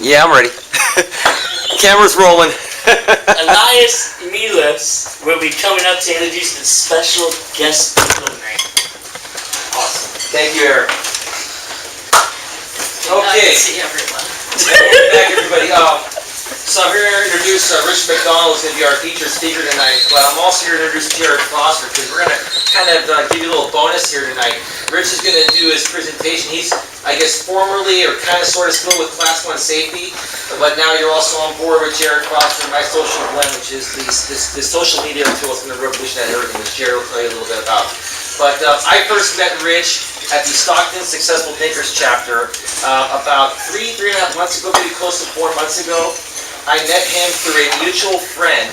Yeah, I'm ready. Camera's rolling. Elias Melas will be coming up to introduce the special guest speaker tonight. Awesome. Thank you, Eric. Okay. See everyone. Welcome back, everybody. So I'm here to introduce Rich McDonald, who's going to be our featured speaker tonight. But I'm also here to introduce Jared Foster, because we're going to kind of give you a little bonus here tonight. Rich is going to do his presentation. He's, I guess, formerly or kind of sort of still with Class 1 safety, but now you're also on board with Jared Foster and My Social Blend, which is this social media tool that's going to revolutionize everything, which Jared will tell you a little bit about. But I first met Rich at the Stockton Successful Thinkers chapter about 3.5 months ago, maybe close to 4 months ago. I met him through a mutual friend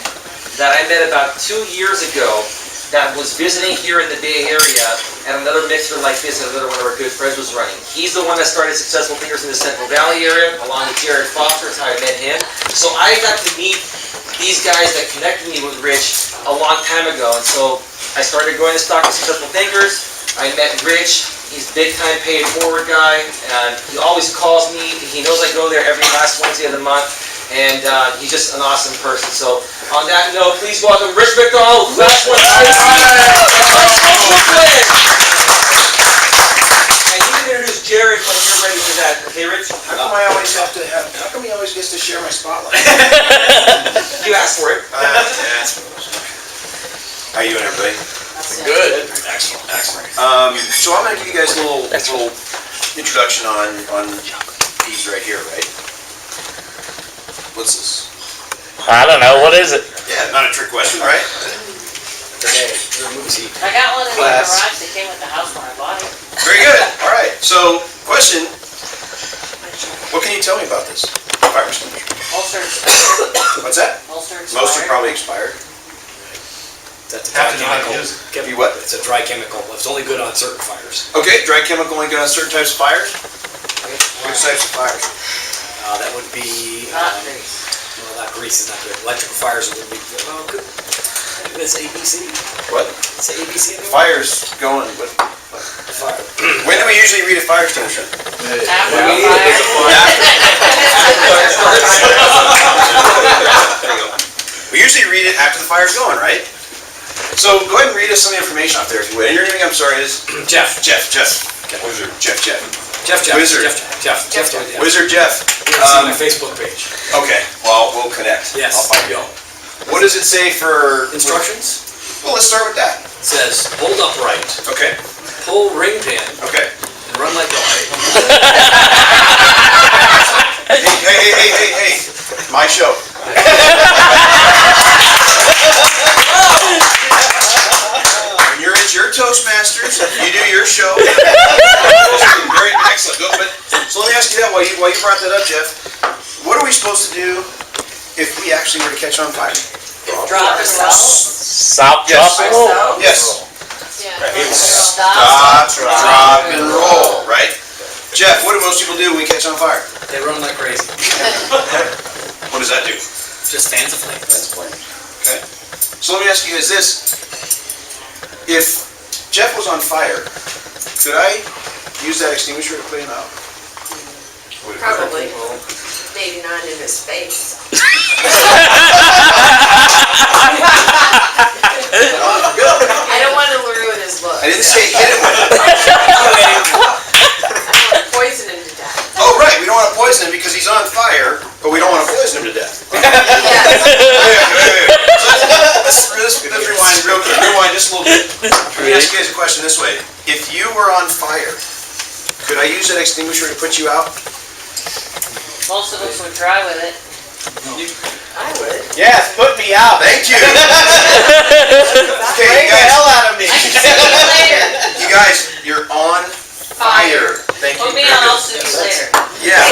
that I met about 2 years ago that was visiting here in the Bay Area, and another mixer like this, another one of our good friends was running. He's the one that started Successful Thinkers in the Central Valley area, along with Jared Foster. That's how I met him. So I got to meet these guys that connected me with Rich a long time ago, and so I started going to Stockton Successful Thinkers. I met Rich. He's a big-time paid forward guy, and he always calls me. He knows I go there every last Wednesday of the month, and he's just an awesome person. So on that note, please welcome Rich McDonald, Class 1 and you can introduce Jared when you're ready for that. Okay, Rich? How come he always gets to share my spotlight? You asked for it. How you doing, everybody? Good. Excellent, excellent. So I'm going to give you guys a little introduction on these right here, right? What's this? I don't know. What is it? Yeah, not a trick question, right? I got one in the garage that came with the house when I bought it. Very good. All right. So, question. What can you tell me about this fire extinguisher? Ulster expired. What's that? Ulster expired. Most are probably expired. That's a dry chemical. You what? It's a dry chemical. It's only good on certain fires. Okay, dry chemical only good on certain types of fires? Which types of fires? That would be... Not grease. well, that grease is not good. Electrical fires would be good. Oh, good. It's ABC. What? It's ABC. Fires going. Fire. When do we usually read a fire extinguisher? After a We usually read it after the fire's going, right? So go ahead and read us some information off there if you would. And your name, I'm sorry, is? Jeff. Wizard. Jeff. Wizard. Jeff. Jeff. Wizard Jeff. It's on my Facebook page. Okay, well, we'll connect. Yes. I'll find you. What does it say for... Instructions? Well, let's start with that. It says, hold upright, Okay, pull ring pin, okay. and run like a light. Hey. My show. When you're at your Toastmasters, you do your show. Very excellent. Good. But, so let me ask you that while you brought that up, Jeff. What are we supposed to do if we actually were to catch on fire? Drop ourselves. Stop, Yes. drop, and roll. Yes. Yeah. Stop, drop, and roll, right? Jeff, what do most people do when we catch on fire? They run like crazy. What does that do? Just fans of flame. Okay. So let me ask you guys this. If Jeff was on fire, could I use that extinguisher to put him out? Probably. Maybe not in his face. I don't want to ruin his look. I didn't say hit him with it. I don't want to poison him to death. Oh, right, we don't want to poison him because he's on fire, but we don't want to poison him to death. Yes. So let's rewind real quick. Rewind just a little bit. Let me ask you guys a question this way. If you were on fire, could I use that extinguisher to put you out? Most of us would try with it. I would. Yes, put me out. Thank you. Okay, Bring the hell out of me. I can see you later. you guys, you're on fire. Thank you. Put me on, I'll see you later. Yeah.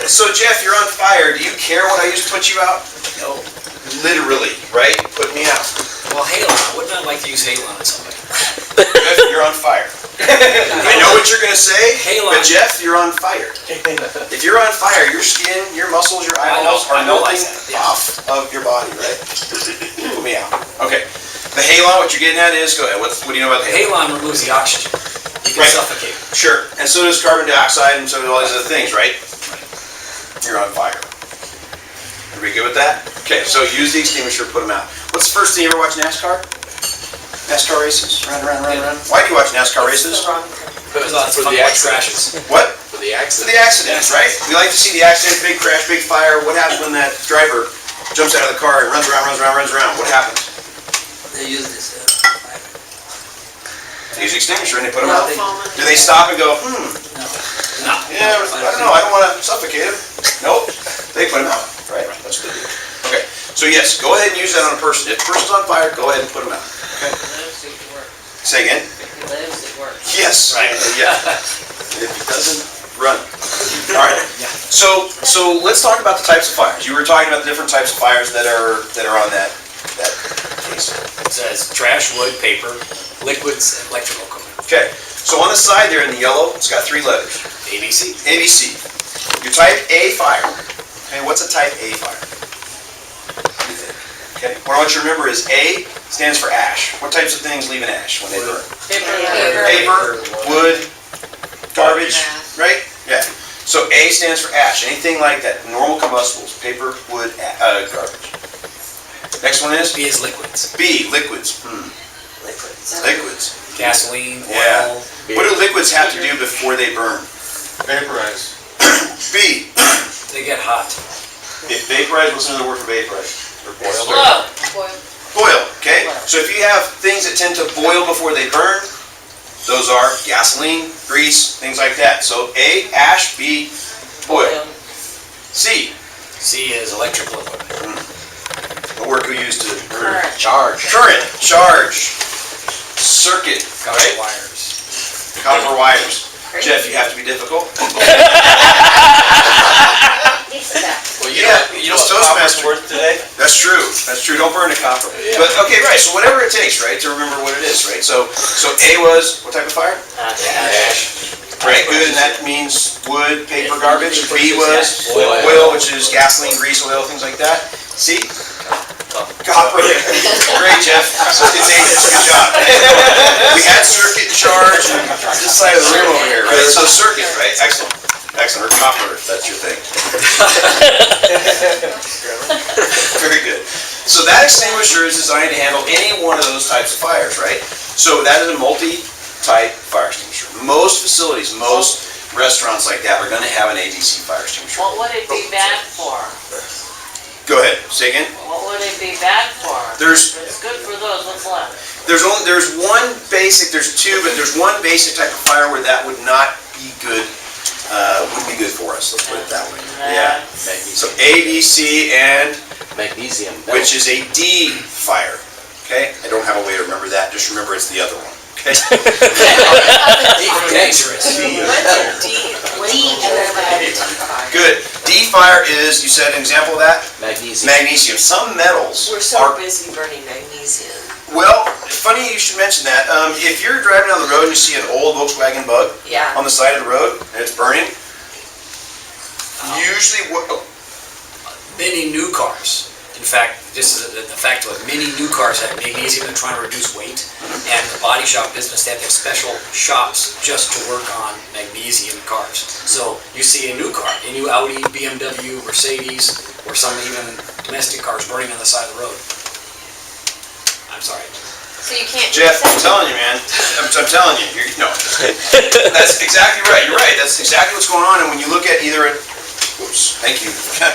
So Jeff, you're on fire. Do you care what I use to put you out? No. Literally, right? Put me out. Well, halon. Wouldn't I like to use halon on somebody? Jeff, you're on fire. I know what you're going to say, but Jeff, you're on fire. If you're on fire, your skin, your muscles, your eyeballs are melting off of your body, right? Put me out. Okay. The halon, what you're getting at is, go ahead, what do you know about the halon? Halon removes the oxygen. You can Right. suffocate. Sure. And so does carbon dioxide and so do all these other things, right? you're on fire. Everybody good with that? Okay, so use the extinguisher, put them out. What's the first thing you ever watch NASCAR? NASCAR races? Run. Why do you watch NASCAR races? For the crashes. What? For the For the accidents, right? We like to see the accident, big crash, big fire. What happens when that driver jumps out of the car and runs around? What happens? They use this. They use the extinguisher and they put them out. Do they stop and go, No. yeah, I don't know, I don't want to suffocate him. Nope, they put him out, right? That's what they do. Okay, so yes, go ahead and use that on a person. If the person's on fire, go ahead and put them out. Okay. Say again? If he lives, it works. Yes. Right. Yeah. If it doesn't, run. All right. So let's talk about the types of fires. You were talking about the different types of fires that are on that case. It says trash, wood, paper, liquids, and electrical equipment. Okay. So on the side there in the yellow, it's got 3 letters. ABC. ABC. Your type A fire. Okay. What's a type A fire? What do you think? Okay. What I want you to remember is A stands for ash. What types of things leave an ash when they burn? Paper, wood, garbage, right? Yeah. So A stands for ash. Anything like that, normal combustibles, paper, wood, garbage. Next one is? B is liquids. B, liquids. Liquids. Gasoline, Yeah. oil. What do liquids have to do before they burn? Vaporize. B. They get hot. Vaporize, what's another word for vaporize? Or boil? Slow. Boil, okay? So if you have things that tend to boil before they burn, those are gasoline, grease, things like that. So A, ash, B, boil. C. C is electrical equipment. What word we use to burn? Current. Charge. Current, charge, circuit, Copper right? wires. Copper wires. Jeff, you have to be difficult. Well, Yeah, you know it's what copper's Toastmaster. worth today? That's true. Don't burn the copper. But okay, right. So whatever it takes, right, to remember what it is, right? So A was what type of fire? Ash. Right. Good, and that means wood, paper, garbage. B was oil, which is gasoline, grease, oil, things like that. C. Copper. Great, Jeff. So it's A. Good job. We had circuit, charge, and this side of the room over here, right? So circuit, right? Excellent. Excellent. Or copper, if that's your thing. Very good. So that extinguisher is designed to handle any one of those types of fires, right? So that is a multi-type fire extinguisher. Most facilities, most restaurants like that are going to have an ABC fire extinguisher. What would it be bad for? Go ahead. Say again. What would it be bad for? There's It's good for those, what's left? there's one basic. There's two, but there's one basic type of fire where that would not be good. Wouldn't be good for us. Let's put it that way. Yeah. So A, B, C, and Magnesium. which is a D fire. Okay? I don't have a way to remember that. Just remember it's the other one. Okay? Dangerous. Good. D fire is, you said an example of that? Magnesium. Magnesium. Some metals We're so are, busy burning magnesium. well, funny you should mention that. If you're driving down the road and you see an old Volkswagen Bug Yeah. on the side of the road and it's burning, usually what, Many new cars. In fact, this is the fact that many new cars have magnesium. They're trying to reduce weight, and the body shop business, they have special shops just to work on magnesium cars. So you see a new car, a new Audi, BMW, Mercedes, or some even domestic cars burning on the side of the road. I'm sorry. So you can't. Jeff, I'm telling you, man. I'm telling you. No. That's exactly right. You're right. That's exactly what's going on. And when you look at either a, oops, thank you.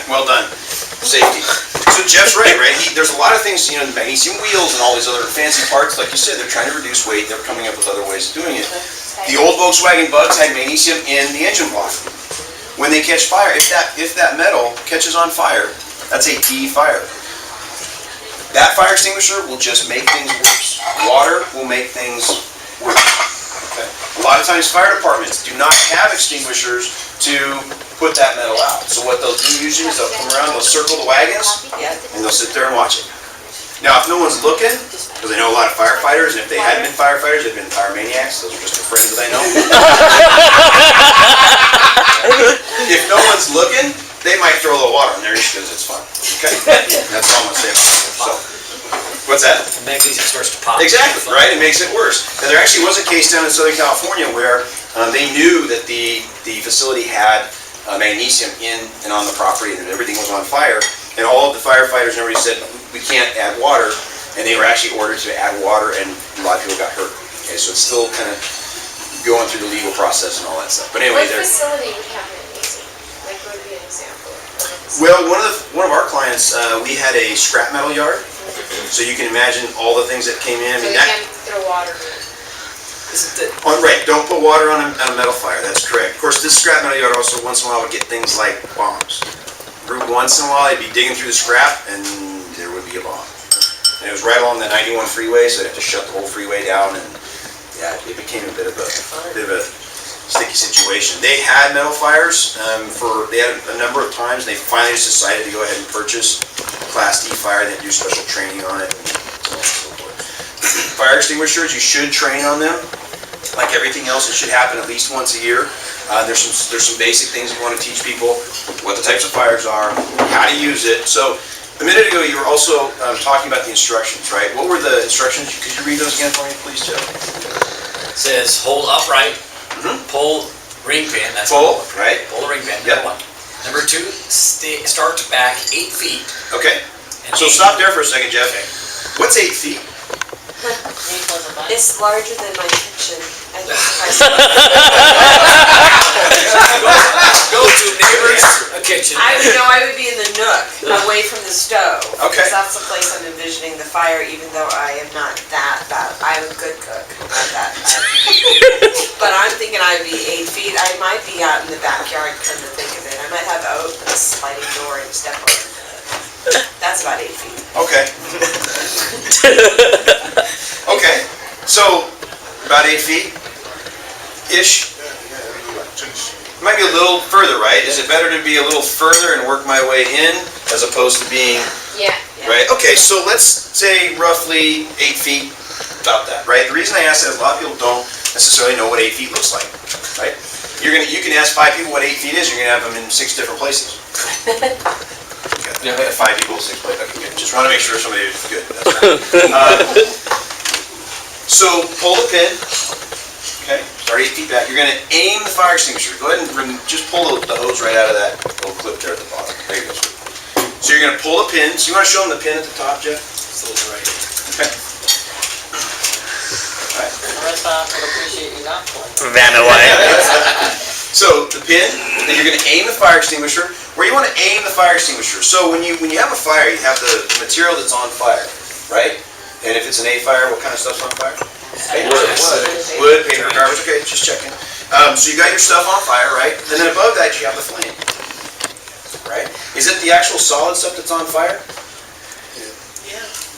Well done. Safety. So Jeff's right? There's a lot of things, the magnesium wheels and all these other fancy parts. Like you said, they're trying to reduce weight. They're coming up with other ways of doing it. The old Volkswagen Bugs had magnesium in the engine block. When they catch fire, if that metal catches on fire, that's a D fire. That fire extinguisher will just make things worse. Water will make things worse. Okay? A lot of times fire departments do not have extinguishers to put that metal out. So what they'll do usually is they'll come around, they'll circle the wagons, and they'll sit there and watch it. Now if no one's looking, because I know a lot of firefighters, and if they hadn't been firefighters, they've been pyromaniacs, those are just the friends that I know. If no one's looking, they might throw a little water in there just because it's fun. Okay? That's all I'm going to say about it. So, what's that? The magnesium starts to pop. Exactly, right? It makes it worse. And there actually was a case down in Southern California where they knew that the facility had magnesium in and on the property, and everything was on fire. And all of the firefighters and everybody said, we can't add water, and they were actually ordered to add water, and a lot of people got hurt. Okay, so it's still kind of going through the legal process and all that stuff. But anyway, What facility would have magnesium? Like, what would be an example? well, one of our clients, we had a scrap metal yard, so you can imagine all the things that came in. I So mean, you that, can't throw water in it. right, don't put water on a metal fire, that's correct. Of course, this scrap metal yard also once in a while would get things like bombs. Every once in a while, they'd be digging through the scrap, and there would be a bomb. And it was right along the 91 freeway, so they'd have to shut the whole freeway down, and yeah, it became a bit of a sticky situation. They had metal fires they had a number of times. They finally just decided to go ahead and purchase a Class D fire. They had to do special training on it, and so on and so forth. Fire extinguishers, you should train on them. Like everything else, it should happen at least once a year. There's some basic things you want to teach people, what the types of fires are, how to use it. So a minute ago, you were also talking about the instructions, right? What were the instructions? Could you read those again for me, please, Jeff? It says hold upright, pull ring pin, that's Pull, right? pull the ring pin, Yep. number one. Number two, start back 8 feet. Okay. and So aim- stop there for a second, Jeff. What's 8 feet? It's larger than my kitchen. I think Go to neighbor's kitchen. I would be in the nook, away from the stove. Okay. Because that's the place I'm envisioning the fire, even though I am not that bad. I'm a good cook, not that bad. But I'm thinking I'd be 8 feet. I might be out in the backyard, come to think of it. I might have a sliding door and step on it. That's about 8 feet. Okay. Okay. So about 8 feet-ish. Might be a little further, right? Is it better to be a little further and work my way in as opposed to being, Yeah. right? Okay, so let's say roughly 8 feet, about that, right? The reason I ask that is a lot of people don't necessarily know what 8 feet looks like, right? You can ask 5 people what 8 feet is, you're gonna have them in 6 different places. Yeah, 5 people, 6 places, okay, good. Just wanna make sure somebody is good, that's right. So pull the pin, okay, start 8 feet back. You're gonna aim the fire extinguisher. Go ahead and just pull the hose right out of that little clip there at the bottom. There you go. So you're gonna pull the pin. So you wanna show them the pin at the top, Jeff? It's a little right. Okay. Rest off, I appreciate you not pulling. Ran away. So the pin, then you're gonna aim the fire extinguisher. Where you wanna aim the fire extinguisher. So when you have a fire, you have the material that's on fire, right? And if it's an A fire, what kind of stuff's on fire? Wood, paper, garbage, okay, just checking. So you got your stuff on fire, right? And then above that, you have the flame, right? Is it the actual solid stuff that's on fire?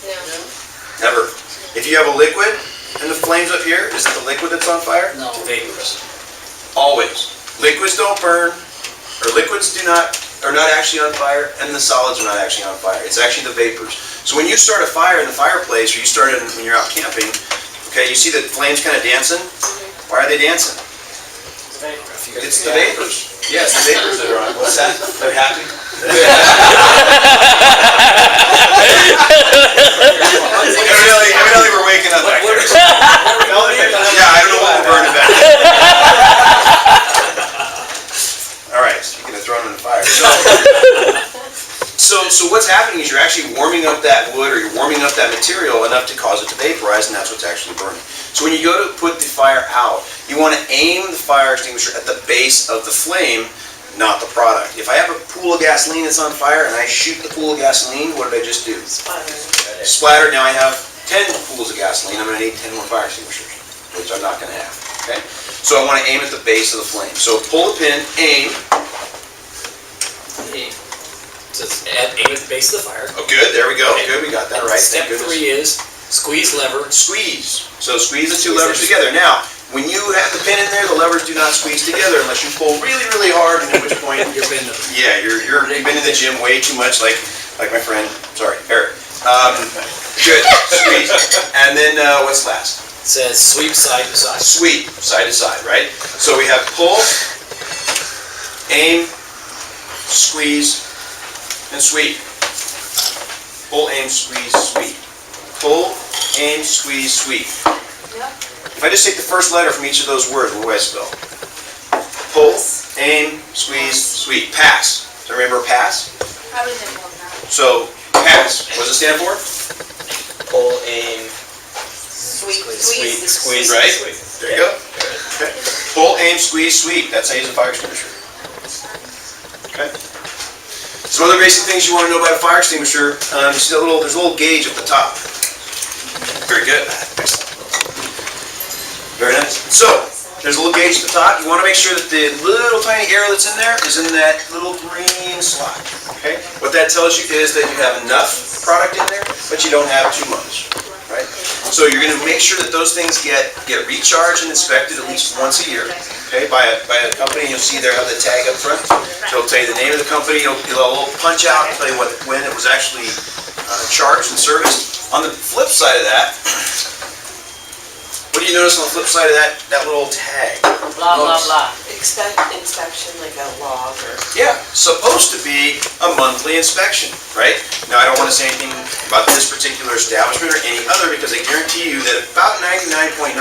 No. Never. If you have a liquid and the flame's up here, is it the liquid that's on fire? No, vapors. Always. Liquids don't burn, or liquids are not actually on fire, and the solids are not actually on fire. It's actually the vapors. So when you start a fire in the fireplace, or you start it when you're out camping, okay, you see the flames kind of dancing? Why are they dancing? It's the vapors. Yes, the vapors that are on. What's that? They're happy? Evidently we're waking up back there. Yeah, I don't know what we're burning back there. All right, speaking of throwing in the fire. So what's happening is you're actually warming up that wood, or you're warming up that material enough to cause it to vaporize, and that's what's actually burning. So when you go to put the fire out, you want to aim the fire extinguisher at the base of the flame, not the product. If I have a pool of gasoline that's on fire and I shoot the pool of gasoline, what did I just do? Splattered. Now I have 10 pools of gasoline. I'm going to need 10 more fire extinguishers, which I'm not going to have. Okay. So I want to aim at the base of the flame. So pull the pin, aim. So it's aim at the base of the fire. Oh, good. There we go. Okay. Good. We got that right. Step Thank 3 goodness. is squeeze lever. Squeeze. So squeeze the two levers together. Now, when you have the pin in there, the levers do not squeeze together unless you pull really, really hard, and at which point You're bending them. yeah, you've been in the gym way too much, like my friend. Sorry, Eric. Good. Squeeze. And then what's last? It says sweep side to side. Sweep, side to side, right? So we have pull, aim, squeeze, and sweep. Pull, aim, squeeze, sweep. Pull, aim, squeeze, sweep. If I just take the first letter from each of those words, what do I spell? Pull, aim, squeeze, sweep, pass. So remember pass? I was in one now. So pass, what does it stand for? Pull, aim, Squeeze. squeeze. Right? There you go. Okay. Pull, aim, squeeze, sweep. That's how you use a fire extinguisher. Okay. Some other basic things you want to know about a fire extinguisher. You see there's a little gauge at the top. Very good. Very nice. So, there's a little gauge at the top. You want to make sure that the little tiny arrow that's in there is in that little green slot. Okay? What that tells you is that you have enough product in there, but you don't have too much. Right? So you're going to make sure that those things get recharged and inspected at least once a year. Okay? By a company, you'll see there have the tag up front. So it'll tell you the name of the company. It'll a little punch out and tell you when it was actually charged and serviced. On the flip side of that, what do you notice on the flip side of that little tag? Blah, blah, blah. Inspection, like a log or. Yeah, supposed to be a monthly inspection, right? Now, I don't want to say anything about this particular establishment or any other because I guarantee you that about 99.9%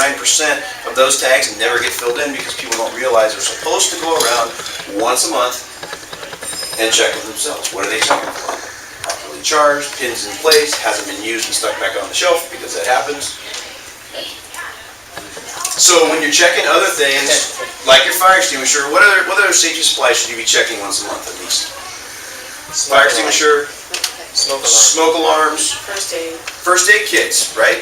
of those tags never get filled in because people don't realize they're supposed to go around once a month and check them themselves. What are they checking for? Properly charged, pins in place, hasn't been used and stuck back on the shelf because that happens. So when you're checking other things, like your fire extinguisher, what other safety supplies should you be checking once a month at least? Fire extinguisher, smoke alarms, first aid kits, right?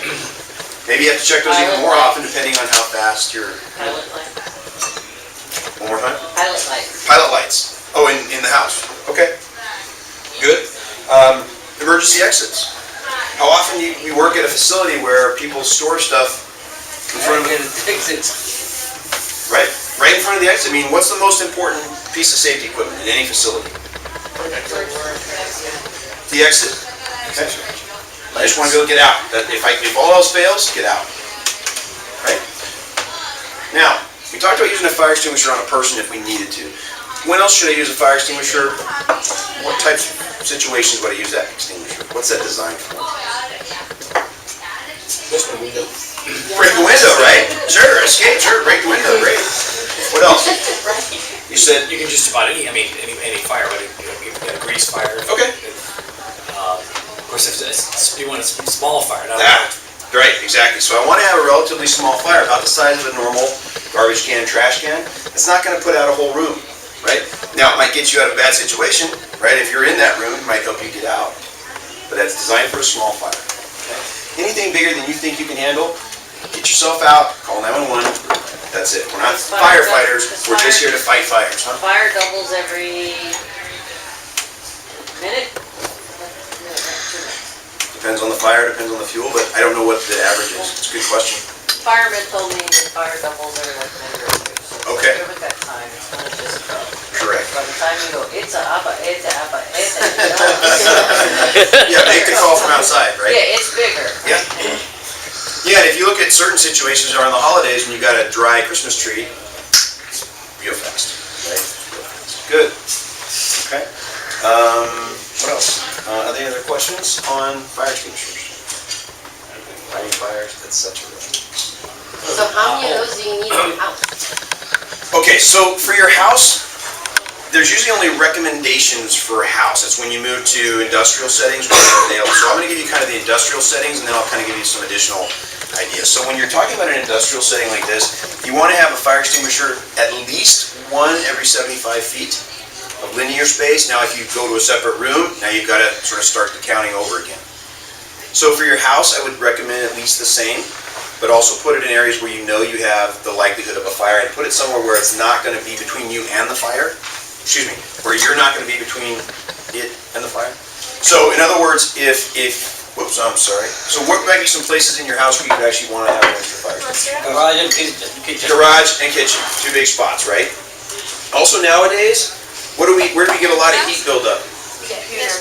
Maybe you have to check those even more often depending on how fast you're... Pilot light. One more time? Pilot light. Pilot lights. Oh, in the house. Okay. Good. Emergency exits. How often you work at a facility where people store stuff in front of right in front of the exit. I mean, what's the most important piece of safety equipment in any facility? The exit. Okay. I just want to be able to get out. If all else fails, get out. Right? Now, we talked about using a fire extinguisher on a person if we needed to. When else should I use a fire extinguisher? What types of situations would I use that extinguisher? What's that designed for? Just a window. Break the window, right? Sure, escape, sure, break the window, great. What else? You said, You can just about any fire, but you got a grease fire. okay. Of course, if you want a small fire, not Right, exactly. So I want to have a relatively small fire, about the size of a normal garbage can, trash can. It's not going to put out a whole room, right? Now, it might get you out of a bad situation, right? If you're in that room, it might help you get out. But that's designed for a small fire. Okay? Anything bigger than you think you can handle, get yourself out, call 911. That's it. We're not firefighters. We're just here to fight fires, huh? Fire doubles every minute? Depends on the fire, depends on the fuel, but I don't know what the average is. It's a good question. Fireman told me that fire doubles every like minute or two. So Okay. give it that time, it's not just go. Correct. By the time you go, it's a uppa, it's a uppa, it's a. Yeah, make the call from outside, right? Yeah, it's bigger. Yeah. Yeah, and if you look at certain situations around the holidays when you got a dry Christmas tree, it's real fast, right? Real fast. Good. Okay. What else? Are there any other questions on fire extinguishers? Fighting fires, that's such a real. So how many of those do you need in your house? Okay, so for your house, there's usually only recommendations for a house. That's when you move to industrial settings. So I'm going to give you kind of the industrial settings, and then I'll kind of give you some additional ideas. So when you're talking about an industrial setting like this, you want to have a fire extinguisher at least one every 75 feet of linear space. Now, if you go to a separate room, now you've got to sort of start the counting over again. So for your house, I would recommend at least the same, but also put it in areas where you know you have the likelihood of a fire, and put it somewhere where it's not going to be between you and the fire. Excuse me, where you're not going to be between it and the fire. So in other words, whoops, I'm sorry. So what might be some places in your house where you'd actually want to have an extra fire extinguisher? Garage and kitchen. Garage and kitchen, two big spots, right? Also nowadays, where do we get a lot of heat buildup?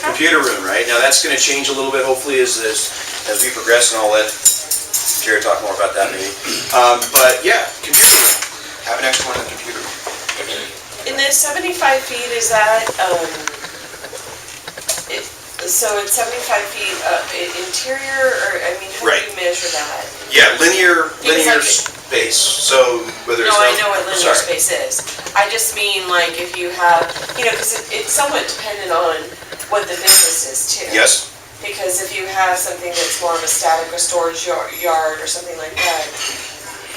Computer room, right? Now that's going to change a little bit, hopefully, as we progress, and I'll let Jared talk more about that maybe. But yeah, computer room. Have an extra one in the computer room. In the 75 feet, is that, so it's 75 feet interior, or, I mean, how do Right. you measure that? Yeah, linear, Because base. So whether it's No, I know what linear sorry. space is. I just mean like if you have, because it's somewhat dependent on what the business is too. Yes. Because if you have something that's more of a static or storage yard or something like that,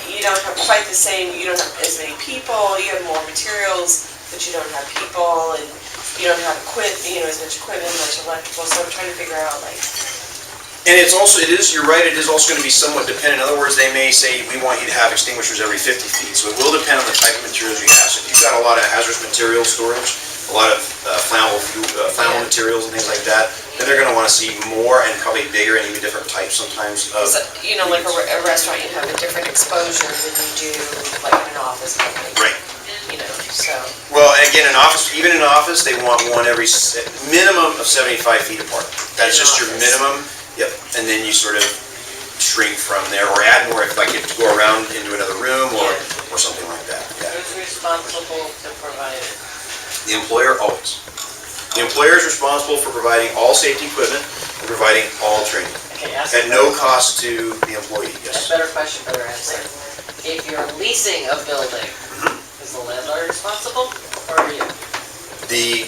you don't have quite the same, you don't have as many people, you have more materials, but you don't have people, and you don't have as much equipment, much electrical, so I'm trying to figure out like. And it's also, you're right, it is also going to be somewhat dependent. In other words, they may say, we want you to have extinguishers every 50 feet. So it will depend on the type of materials you have. So if you've got a lot of hazardous material storage, a lot of flammable materials and things like that, then they're going to want to see more and probably bigger and even different types sometimes of. So, like a restaurant, you have a different exposure than you do like in an office building. Right. So. Well, and again, even in an office, they want one every minimum of 75 feet apart. That's just your minimum. Yep, and then you sort of shrink from there, or add more if like you have to go around into another room or something like that. Yeah. Who's responsible to provide it? The employer always. The employer is responsible for providing all safety equipment and providing all training Okay, ask at no cost to the employee. a Yes. better question, better answer. If you're leasing a building, is the landlord responsible or are you? The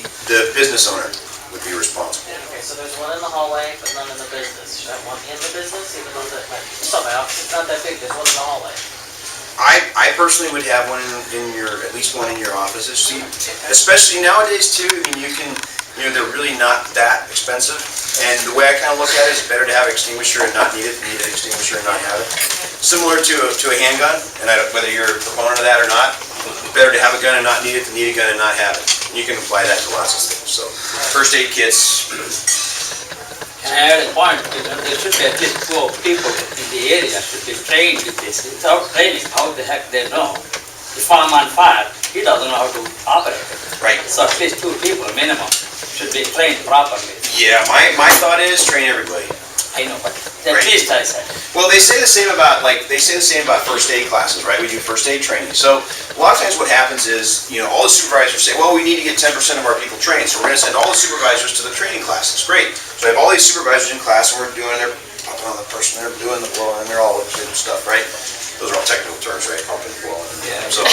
business owner would be responsible. Okay, so there's one in the hallway, but none in the business. Should I have one in the business, even though that, like, it's not my office, it's not that big, there's one in the hallway. I personally would have one in your, at least one in your offices, see, especially nowadays too. I mean, they're really not that expensive. And the way I kind of look at it is better to have an extinguisher and not need it than need an extinguisher and not have it. Similar to a handgun, and whether you're a proponent of that or not, better to have a gun and not need it than need a gun and not have it. And you can apply that to lots of things. So, first aid kits. Can I add a point? There should be at least 12 people in the area should be trained with this. Without training, how the heck they know? The fireman fire, he doesn't know how to operate it. Right. So at least 2 people minimum should be trained properly. Yeah, my thought is train everybody. I know, but at Right. least I said. Well, they say the same about first aid classes, right? We do first aid training. So a lot of times what happens is, all the supervisors say, well, we need to get 10% of our people trained, so we're going to send all the supervisors to the training classes. Great. So I have all these supervisors in class, and we're doing their pumping on the person, they're doing the blowing, and they're all doing stuff, right? Those are all technical terms, right? Pumping, blowing. Yeah. So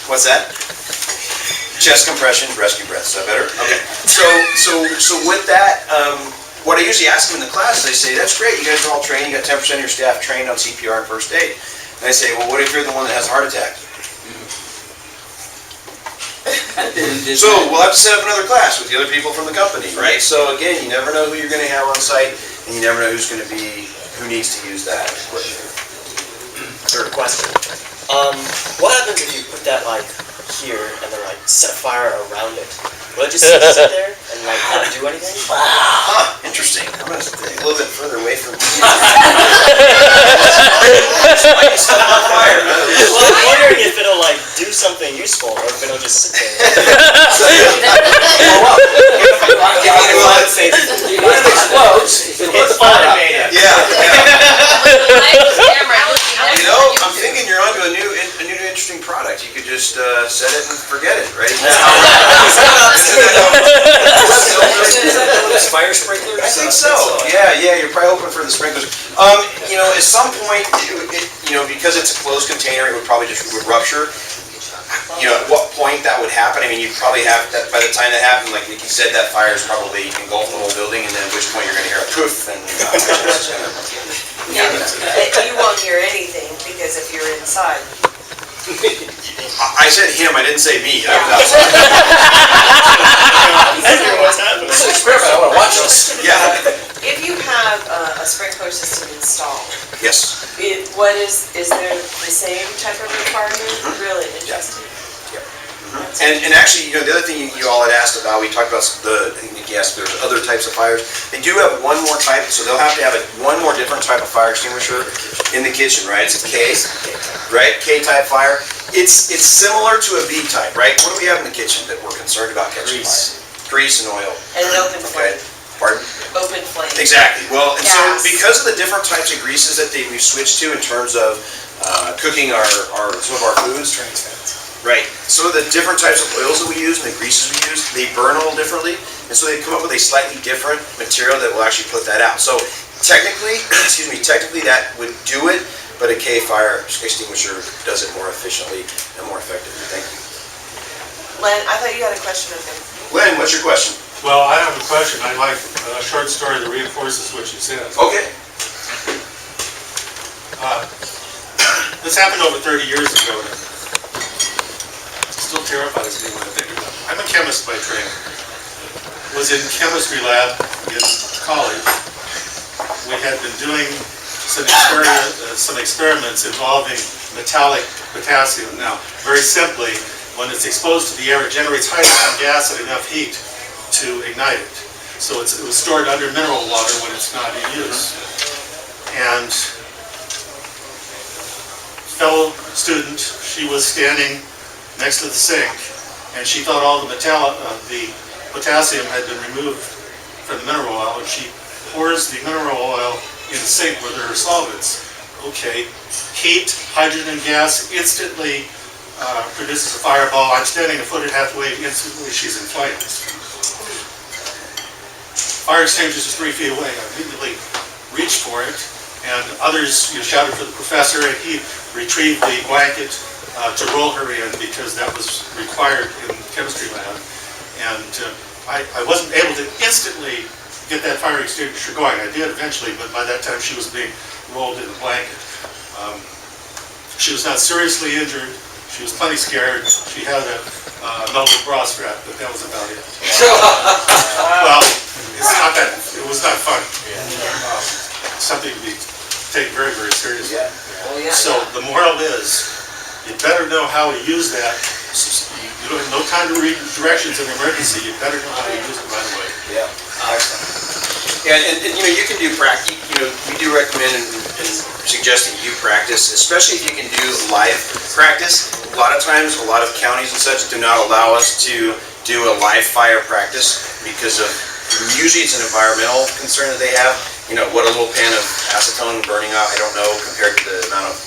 what's that? Chest compression, rescue breath. Is that better? Okay. So with that, what I usually ask them in the class is, I say, that's great, you guys are all trained, you got 10% of your staff trained on CPR and first aid. And I say, well, what if you're the one that has a heart attack? So we'll have to set up another class with the other people from the company, right? So again, you never know who you're going to have on site, and you never know who needs to use that equipment. Third question. What happens if you put that like here and then like set fire around it? Will it just sit there and like not do anything? Huh, interesting. I'm going to stay a little bit further away from Well, I'm wondering if it'll like do something useful or if it'll just sit there. It's automated. Yeah. I'm thinking you're onto a new interesting product. You could just set it and forget it, right? Fire sprinklers? I think so. Yeah, you're probably hoping for the sprinklers. At some point, because it's a closed container, it would probably just rupture. At what point that would happen? I mean, you'd probably have that by the time that happened, like Nikki said, that fire is probably engulfed the whole building, and then at which point you're going to hear a poof, and it's going to. You won't hear anything because if you're inside. I said him, I didn't say me. I was outside. What's happening? This is an experiment, I want to watch this. Yeah. If you have a sprinkler system installed, Yes. is there the same type of requirement? Really interesting. And actually, the other thing you all had asked about, we talked about I think Nikki asked if there's other types of fires. They do have one more type, so they'll have to have one more different type of fire extinguisher in the kitchen, right? It's a K, right? K-type fire. It's similar to a B-type, right? What do we have in the kitchen that we're concerned about catching fire? Grease and oil. And an open flame. Pardon? Open flame. Exactly. Well, and so Gas. because of the different types of greases that we've switched to in terms of cooking some of our foods, right? Some of the different types of oils that we use and the greases we use, they burn a little differently, and so they come up with a slightly different material that will actually put that out. So technically, that would do it, but a K fire extinguisher does it more efficiently and more effectively. Thank you. Len, I thought you had a question of him. Len, what's your question? Well, I have a question. I like a short story that reinforces what you said. Okay. This happened over 30 years ago. It still terrifies me when I think about it. I'm a chemist by training. Was in chemistry lab in college. We had been doing some experiments involving metallic potassium. Now, very simply, when it's exposed to the air, it generates hydrogen gas at enough heat to ignite it. So it was stored under mineral water when it's not in use. And fellow student, she was standing next to the sink, and she thought all the potassium had been removed from the mineral oil, and she pours the mineral oil in the sink with her solvents. Okay, heat, hydrogen gas instantly produces a fireball. I'm standing a foot and a half away, instantly she's in flames. Fire extinguishers is 3 feet away. I immediately reached for it, and others shouted for the professor, and he retrieved the blanket to roll her in because that was required in the chemistry lab. And I wasn't able to instantly get that fire extinguisher going. I did eventually, but by that time she was being rolled in a blanket. She was not seriously injured. She was plenty scared. She had a melted bra strap, but that was about it. Well, it was not fun. Something to be taken very, very seriously. So the moral is, you better know how to use that. You don't have no time to read directions in an emergency. You better know how to use it right away. Yeah, and you can do practice. We do recommend and suggest that you practice, especially if you can do live practice. A lot of times, a lot of counties and such do not allow us to do a live fire practice because of, usually it's an environmental concern that they have. What a little pan of acetone burning off, I don't know, compared to the amount of,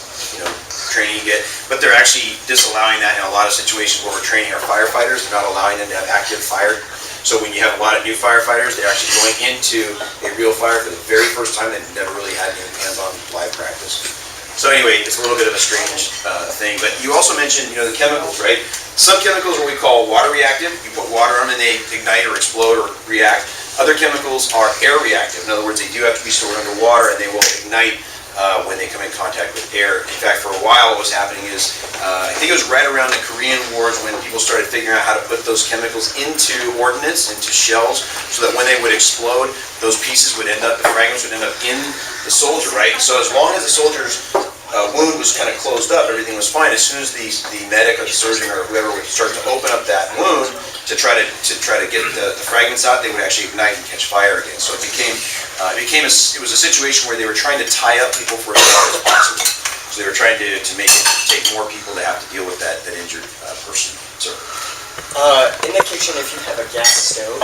training you get. But they're actually disallowing that in a lot of situations where we're training our firefighters. They're not allowing them to have active fire. So when you have a lot of new firefighters, they're actually going into a real fire for the very first time. They've never really had any hands-on live practice. So anyway, it's a little bit of a strange thing. But you also mentioned, the chemicals, right? Some chemicals are what we call water reactive. You put water on them and they ignite or explode or react. Other chemicals are air reactive. In other words, they do have to be stored underwater and they will ignite when they come in contact with air. In fact, for a while what was happening is, I think it was right around the Korean Wars when people started figuring out how to put those chemicals into ordnance, into shells, so that when they would explode, those pieces would end up, the fragments would end up in the soldier, right? So as long as the soldier's wound was kind of closed up, everything was fine. As soon as the medic or the surgeon or whoever would start to open up that wound to try to get the fragments out, they would actually ignite and catch fire again. So it was a situation where they were trying to tie up people for as long as possible. So they were trying to make it take more people to have to deal with that injured person. So. In the kitchen, if you have a gas stove,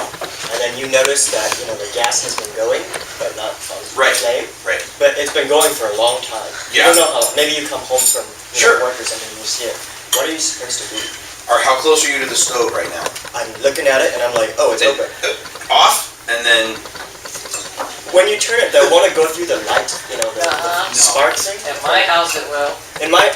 and then you notice that the gas has been going, but not on flame, but it's been going for a long time. Yeah. You don't know how. Maybe you come home from work or something, and you see it. What are you supposed to do? Or how close are you to the stove right now? I'm looking at it, and I'm like, oh, it's open. Off, and then. When you turn it, they'll want to go through the light, the spark thing. At my house it will.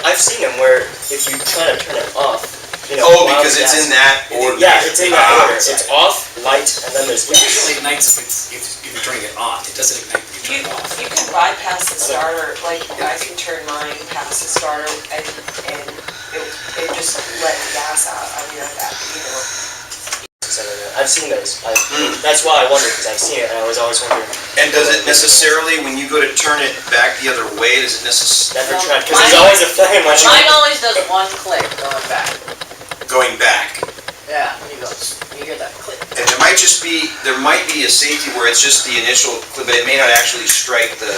I've seen them where if you try to turn it off. Because it's in that order. Yeah, it's in that order. It's off, light, and then there's It usually ignites if you're turning it on. It doesn't ignite when you turn it off. You can bypass the starter, like I can turn mine past the starter and it just let the gas out. I mean, I've seen those. That's why I wondered, because I've seen it and I was always wondering. And does it necessarily, when you go to turn it back the other way, does it necessarily... Never tried, because there's always a flame. Mine always does one click going back. Going back. Yeah, you hear that click. And there might be a safety where it's just the initial, but it may not actually strike the...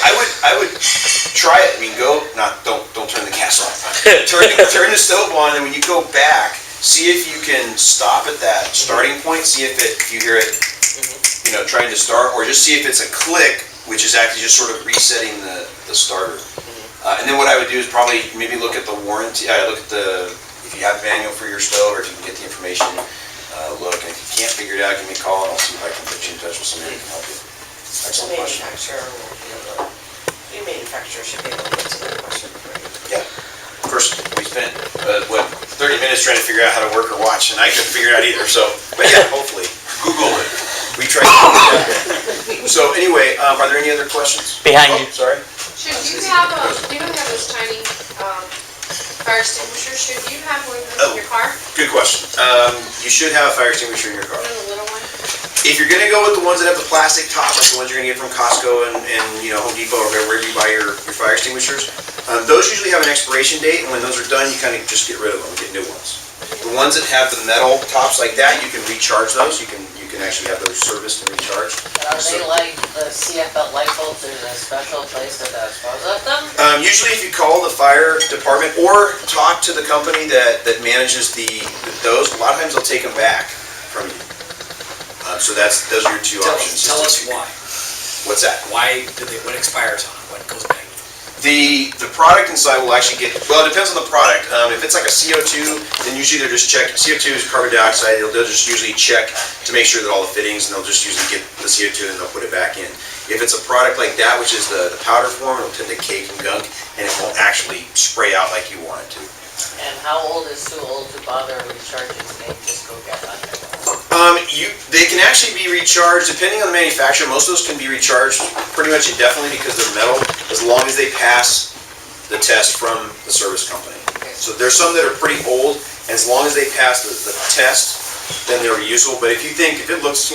I would try it. I mean, don't turn the gas off. Turn the stove on, and when you go back, see if you can stop at that starting point. See if you hear it, trying to start, or just see if it's a click, which is actually just sort of resetting the starter. And then what I would do is probably maybe look at the warranty. If you have a manual for your stove, or if you can get the information, look. And if you can't figure it out, give me a call, and I'll see if I can put you in touch with somebody who can help you. Excellent question. any manufacturer should be able to answer that question for you. Of course, we spent, 30 minutes trying to figure out how to work or watch, and I couldn't figure it out either, so, but yeah, hopefully. Google it. We tried to. So anyway, are there any other questions? Behind Oh, you. sorry. Should you have you don't have those tiny, fire extinguishers, should you have one of those in your car? Good question. You should have a fire extinguisher in your car. You know, the little one? If you're gonna go with the ones that have the plastic top, like the ones you're gonna get from Costco and Home Depot or wherever you buy your fire extinguishers, those usually have an expiration date, and when those are done, you kind of just get rid of them, get new ones. The ones that have the metal tops like that, you can recharge those. You can actually have those serviced and recharged. And are they like the CFL light bulbs, there's a special place that dispose of them? Usually if you call the fire department or talk to the company that manages those, a lot of times they'll take them back from you. So those are your two options. Tell us why. What's that? What expires on it? What goes back? The product inside will actually get, well, it depends on the product. If it's like a CO2, then usually they're just check, CO2 is carbon dioxide, they'll just usually check to make sure that all the fittings, and they'll just usually get the CO2 and they'll put it back in. If it's a product like that, which is the powder form, it'll tend to cake and gunk, and it won't actually spray out like you want it to. And how old is too old to bother recharging and just go get on there? They can actually be recharged, depending on the manufacturer. Most of those can be recharged pretty much indefinitely because they're metal, as long as they pass the test from the service company. So there's some that are pretty old, and as long as they pass the test, then they're useful. But if it looks,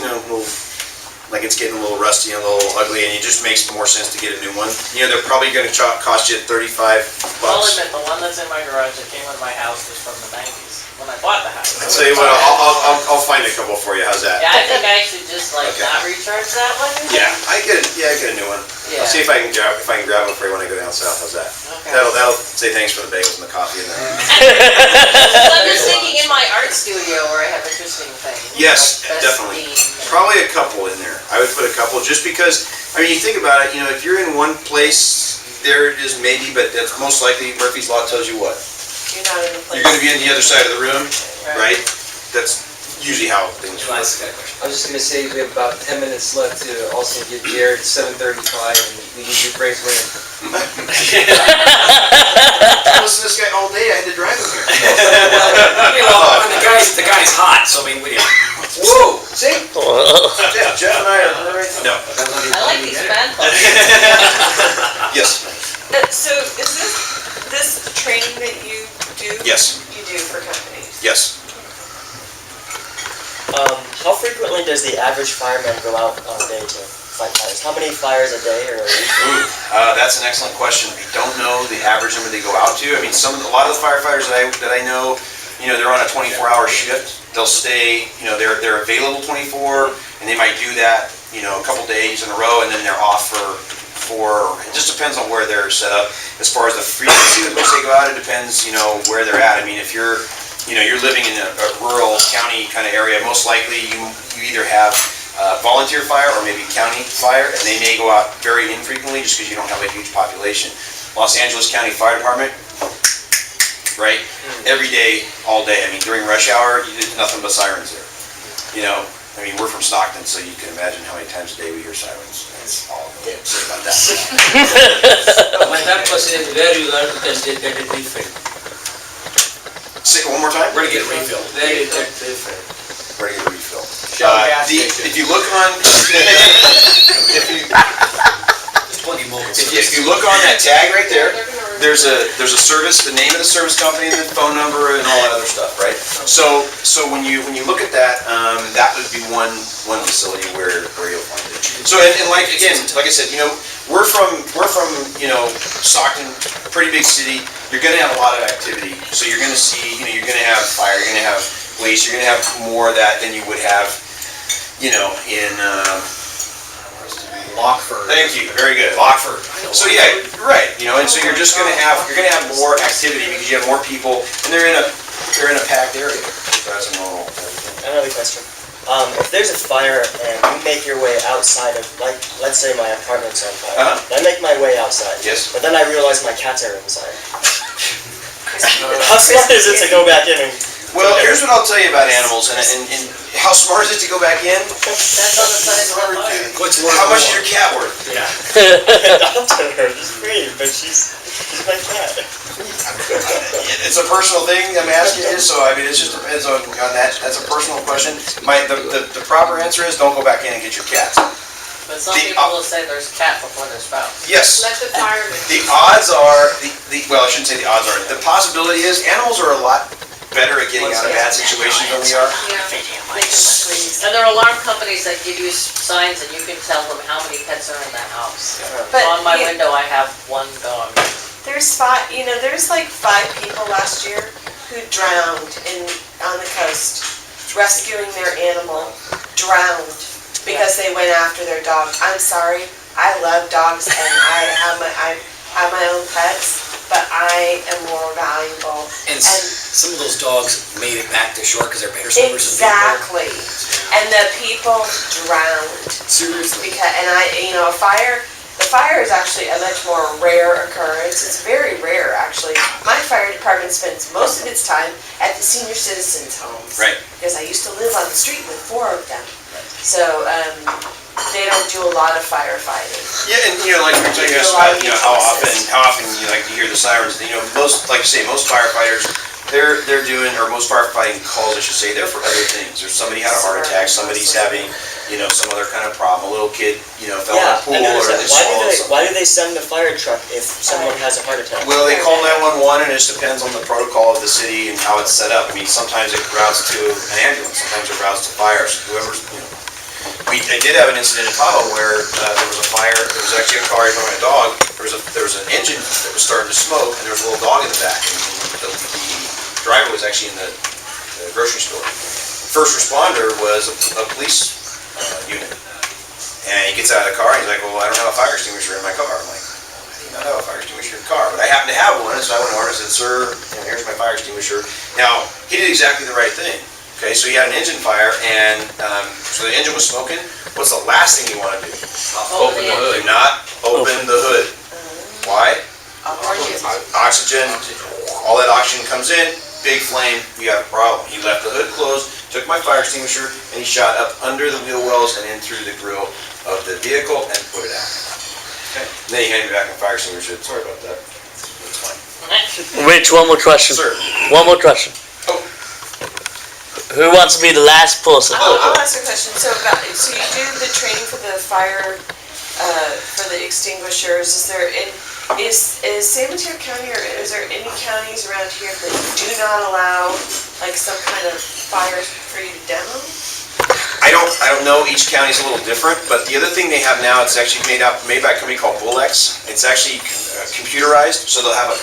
like it's getting a little rusty and a little ugly, and it just makes more sense to get a new one, they're probably going to cost you $35. I'll admit, the one that's in my garage that came with my house was from the 90s, when I bought the house. I'll tell you what, I'll find a couple for you. How's that? Yeah, I think I should just not recharge that one. Yeah, I get a new one. Yeah. I'll see if I can grab one for you when I go down south. How's that? Okay. That'll say thanks for the bagels and the coffee and that. I'm just thinking in my art studio where I have interesting things. Yes, like definitely. Best Probably a couple in there. I would put a couple just because, you think about it, if you're in one place, there it is maybe, but that's most likely Murphy's Law tells you what? You're not in the place. You're going to be on the other side of the room, right? That's usually how things work. Elias got a question. I was just gonna say, we have about 10 minutes left to also give Jared 7:35, and we need your praise winner. I listened to this guy all day. I had to drive him here. The guy's hot, so I mean, Whoa! See? Jeff and I are right. No. I like these fan clubs. Yes. So is this training that you do? Yes. You do for companies? Yes. How frequently does the average fireman go out on a day to fight fires? How many fires a day or a week? That's an excellent question. I don't know the average number they go out to. I mean, a lot of the firefighters that I know, they're on a 24-hour shift. They'll stay, they're available 24, and they might do that, a couple days in a row, and then they're off for. It just depends on where they're set up. As far as the frequency with which they go out, it depends, where they're at. I mean, if you're living in a rural county kind of area, most likely you either have volunteer fire or maybe county fire, and they may go out very infrequently just because you don't have a huge population. Los Angeles County Fire Department, right? Every day, all day. I mean, during rush hour, there's nothing but sirens there. We're from Stockton, so you can imagine how many times a day we hear sirens. That's all I'm going to say about that. My third question is where you learn to get it refilled. Say it one more time. We're gonna get a refill. Where you get refilled? Where to get a refill. Gas station. If you look on, if you look on that tag right there, there's a service, the name of the service company, and the phone number, and all that other stuff, right? So when you look at that, that would be one facility where you'll find it. So and like I said, we're from Stockton, pretty big city. You're going to have a lot of activity, so you're going to see, you're going to have fire, you're going to have police, you're going to have more of that than you would have, in Lockford. Thank you. Very good. Lockford. So yeah, right. And so you're gonna have more activity because you have more people, and they're in a packed area. So that's a normal. Another question. If there's a fire and you make your way outside of, let's say my apartment's on fire, I make my way outside. Yes. But then I realize my cats are inside. How smart is it to go back in and... Well, here's what I'll tell you about animals, and How smart is it to go back in? Depends on the size of the fire. What's worth How much is more? your cat worth? Yeah. Adopted her, just free, but she's my cat. It's a personal thing I'm asking you, so I mean, it just depends on that. That's a personal question. The proper answer is don't go back in and get your cats. But some people will say there's cat before there's spouse. Yes. Let the fireman. The odds are, well, I shouldn't say the odds are, the possibility is animals are a lot better at getting out of bad situations than we are. And there are alarm companies that give you signs and you can tell them how many pets are in that house. But On my you- window, I have one dog. There's like 5 people last year who drowned on the coast, rescuing their animal, drowned because they went after their dog. I'm sorry, I love dogs and I have my own pets, but I am more valuable. And some of those dogs made it back to shore because they're better swimmers than people. Exactly. And the people drowned. Seriously. The fire is actually a much more rare occurrence. It's very rare, actually. My fire department spends most of its time at the senior citizens' homes. Right. Because I used to live on the street with 4 of them. So, they don't do a lot of firefighting. Yeah, and like we were talking about, how often you like to hear the sirens. Most, like you say, most firefighters, they're doing, or most firefighting calls, I should say, they're for other things. Or somebody had a heart attack, somebody's having, some other kind of problem. A little kid, fell in a pool or they swallowed something. Why do they send a fire truck if someone has a heart attack? Well, they call 911 and it just depends on the protocol of the city and how it's set up. I mean, sometimes it routes to an ambulance, sometimes it routes to fires. Whoever's, I did have an incident in Tahoe where there was a fire. There was actually a car in front of my dog. There was an engine that was starting to smoke, and there was a little dog in the back. And the driver was actually in the grocery store. First responder was a police unit, and he gets out of the car and he's like, "Well, I don't have a fire extinguisher in my car." I'm like, "How do you not have a fire extinguisher in your car?" But I happen to have one, so I went over and said, "Sir, here's my fire extinguisher." Now he did exactly the right thing. Okay, so he had an engine fire, and so the engine was smoking. What's the last thing you want to do? Open the hood. Do not open the hood. Why? Oxygen, all that oxygen comes in, big flame, you have a problem. He left the hood closed, took my fire extinguisher, and he shot up under the wheel wells and in through the grill of the vehicle and put it out. Okay. And then he handed me back my fire extinguisher. Sorry about that. It's fine. Rich, one more question. Sir. One more question. Oh. Who wants to be the last person? I'll ask a question. So you do the training for the fire, for the extinguishers. Is San Mateo County, or is there any counties around here that do not allow like some kind of fires for you to demo? I don't know, each county's a little different, but the other thing they have now, it's actually made by a company called Bullx. It's actually computerized, so they'll have a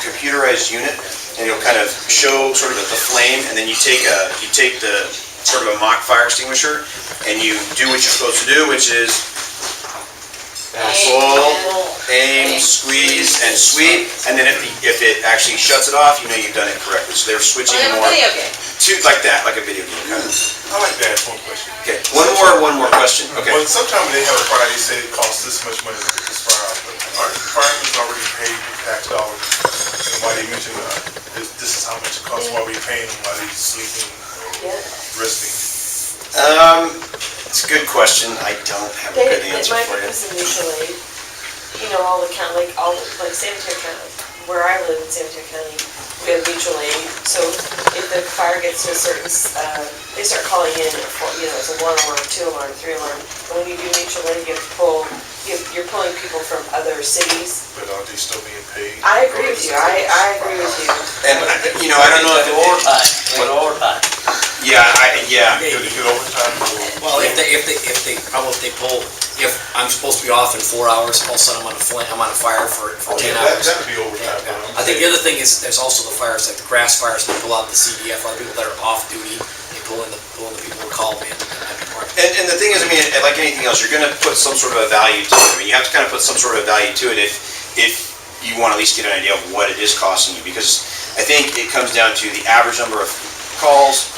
computerized unit, and it'll kind of show sort of the flame, and then you take the sort of a mock fire extinguisher, and you do what you're supposed to do, which is pull, aim, squeeze, and sweep, and then if it actually shuts it off, you know you've done it correctly. So they're switching Like a more video game. to like that, like a video game kind of. I like to ask one question. Okay, one more question. Okay. Well, sometimes when they have a fire, they say it costs this much money to put this fire out, but aren't the firemen already paid tax dollars? And why they mention this is how much it costs while we paying them while they're sleeping or resting? It's a good question. I don't have a good answer It might for be you. because of mutual aid. All the county, like San Mateo County, where I live in San Mateo County, we have mutual aid. So if the fire gets to a certain, they start calling in, it's a 1 alarm, 2 alarm, 3 alarm. And when you do mutual aid, you're pulling people from other cities. But are they still being paid? I agree with you. I agree with you. And I don't know if Overtime. Yeah. Do they get overtime? Well, if I'm supposed to be off in 4 hours, all of a sudden I'm on a fire for 10 hours. That'd be overtime. I think the other thing is there's also the fires, like the grass fires, they pull out the CDF, other people that are off duty, they pull in the people who call in. And the thing is, like anything else, you're going to put some sort of a value to it. You have to kind of put some sort of value to it if you want to at least get an idea of what it is costing you. Because I think it comes down to the average number of calls,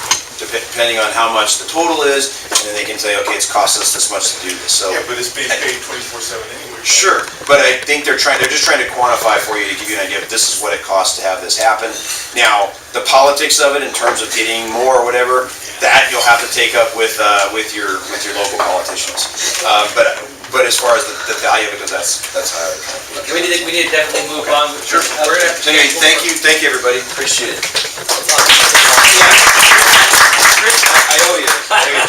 depending on how much the total is, and then they can say, okay, it's cost us this much to do this, so. Yeah, but it's being paid 24/7 anyway. Sure, but I think they're just trying to quantify for you to give you an idea of this is what it costs to have this happen. Now, the politics of it in terms of getting more or whatever, that you'll have to take up with your local politicians. But as far as the value of it goes, that's how I would kind of feel. Okay, we need to definitely move on. Sure. We're gonna have to. So anyway, thank you everybody, appreciate it. I owe you.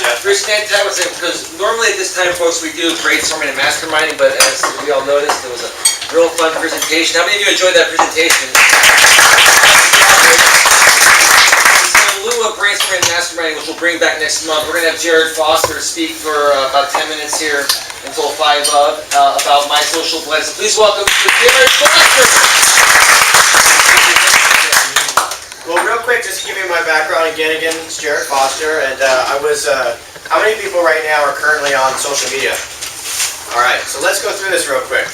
Jeff. Rich, that was it, because normally at this time, folks, we do brainstorming and masterminding, but as we all noticed, it was a real fun presentation. How many of you enjoyed that presentation? In lieu of brainstorming and masterminding, which we'll bring back next month, we're gonna have Jared Foster speak for about 10 minutes here until 5 about My Social Blend. So please welcome Jared Foster. Well, real quick, just to give you my background again, it's Jared Foster, and how many people right now are currently on social media? All right, so let's go through this real quick.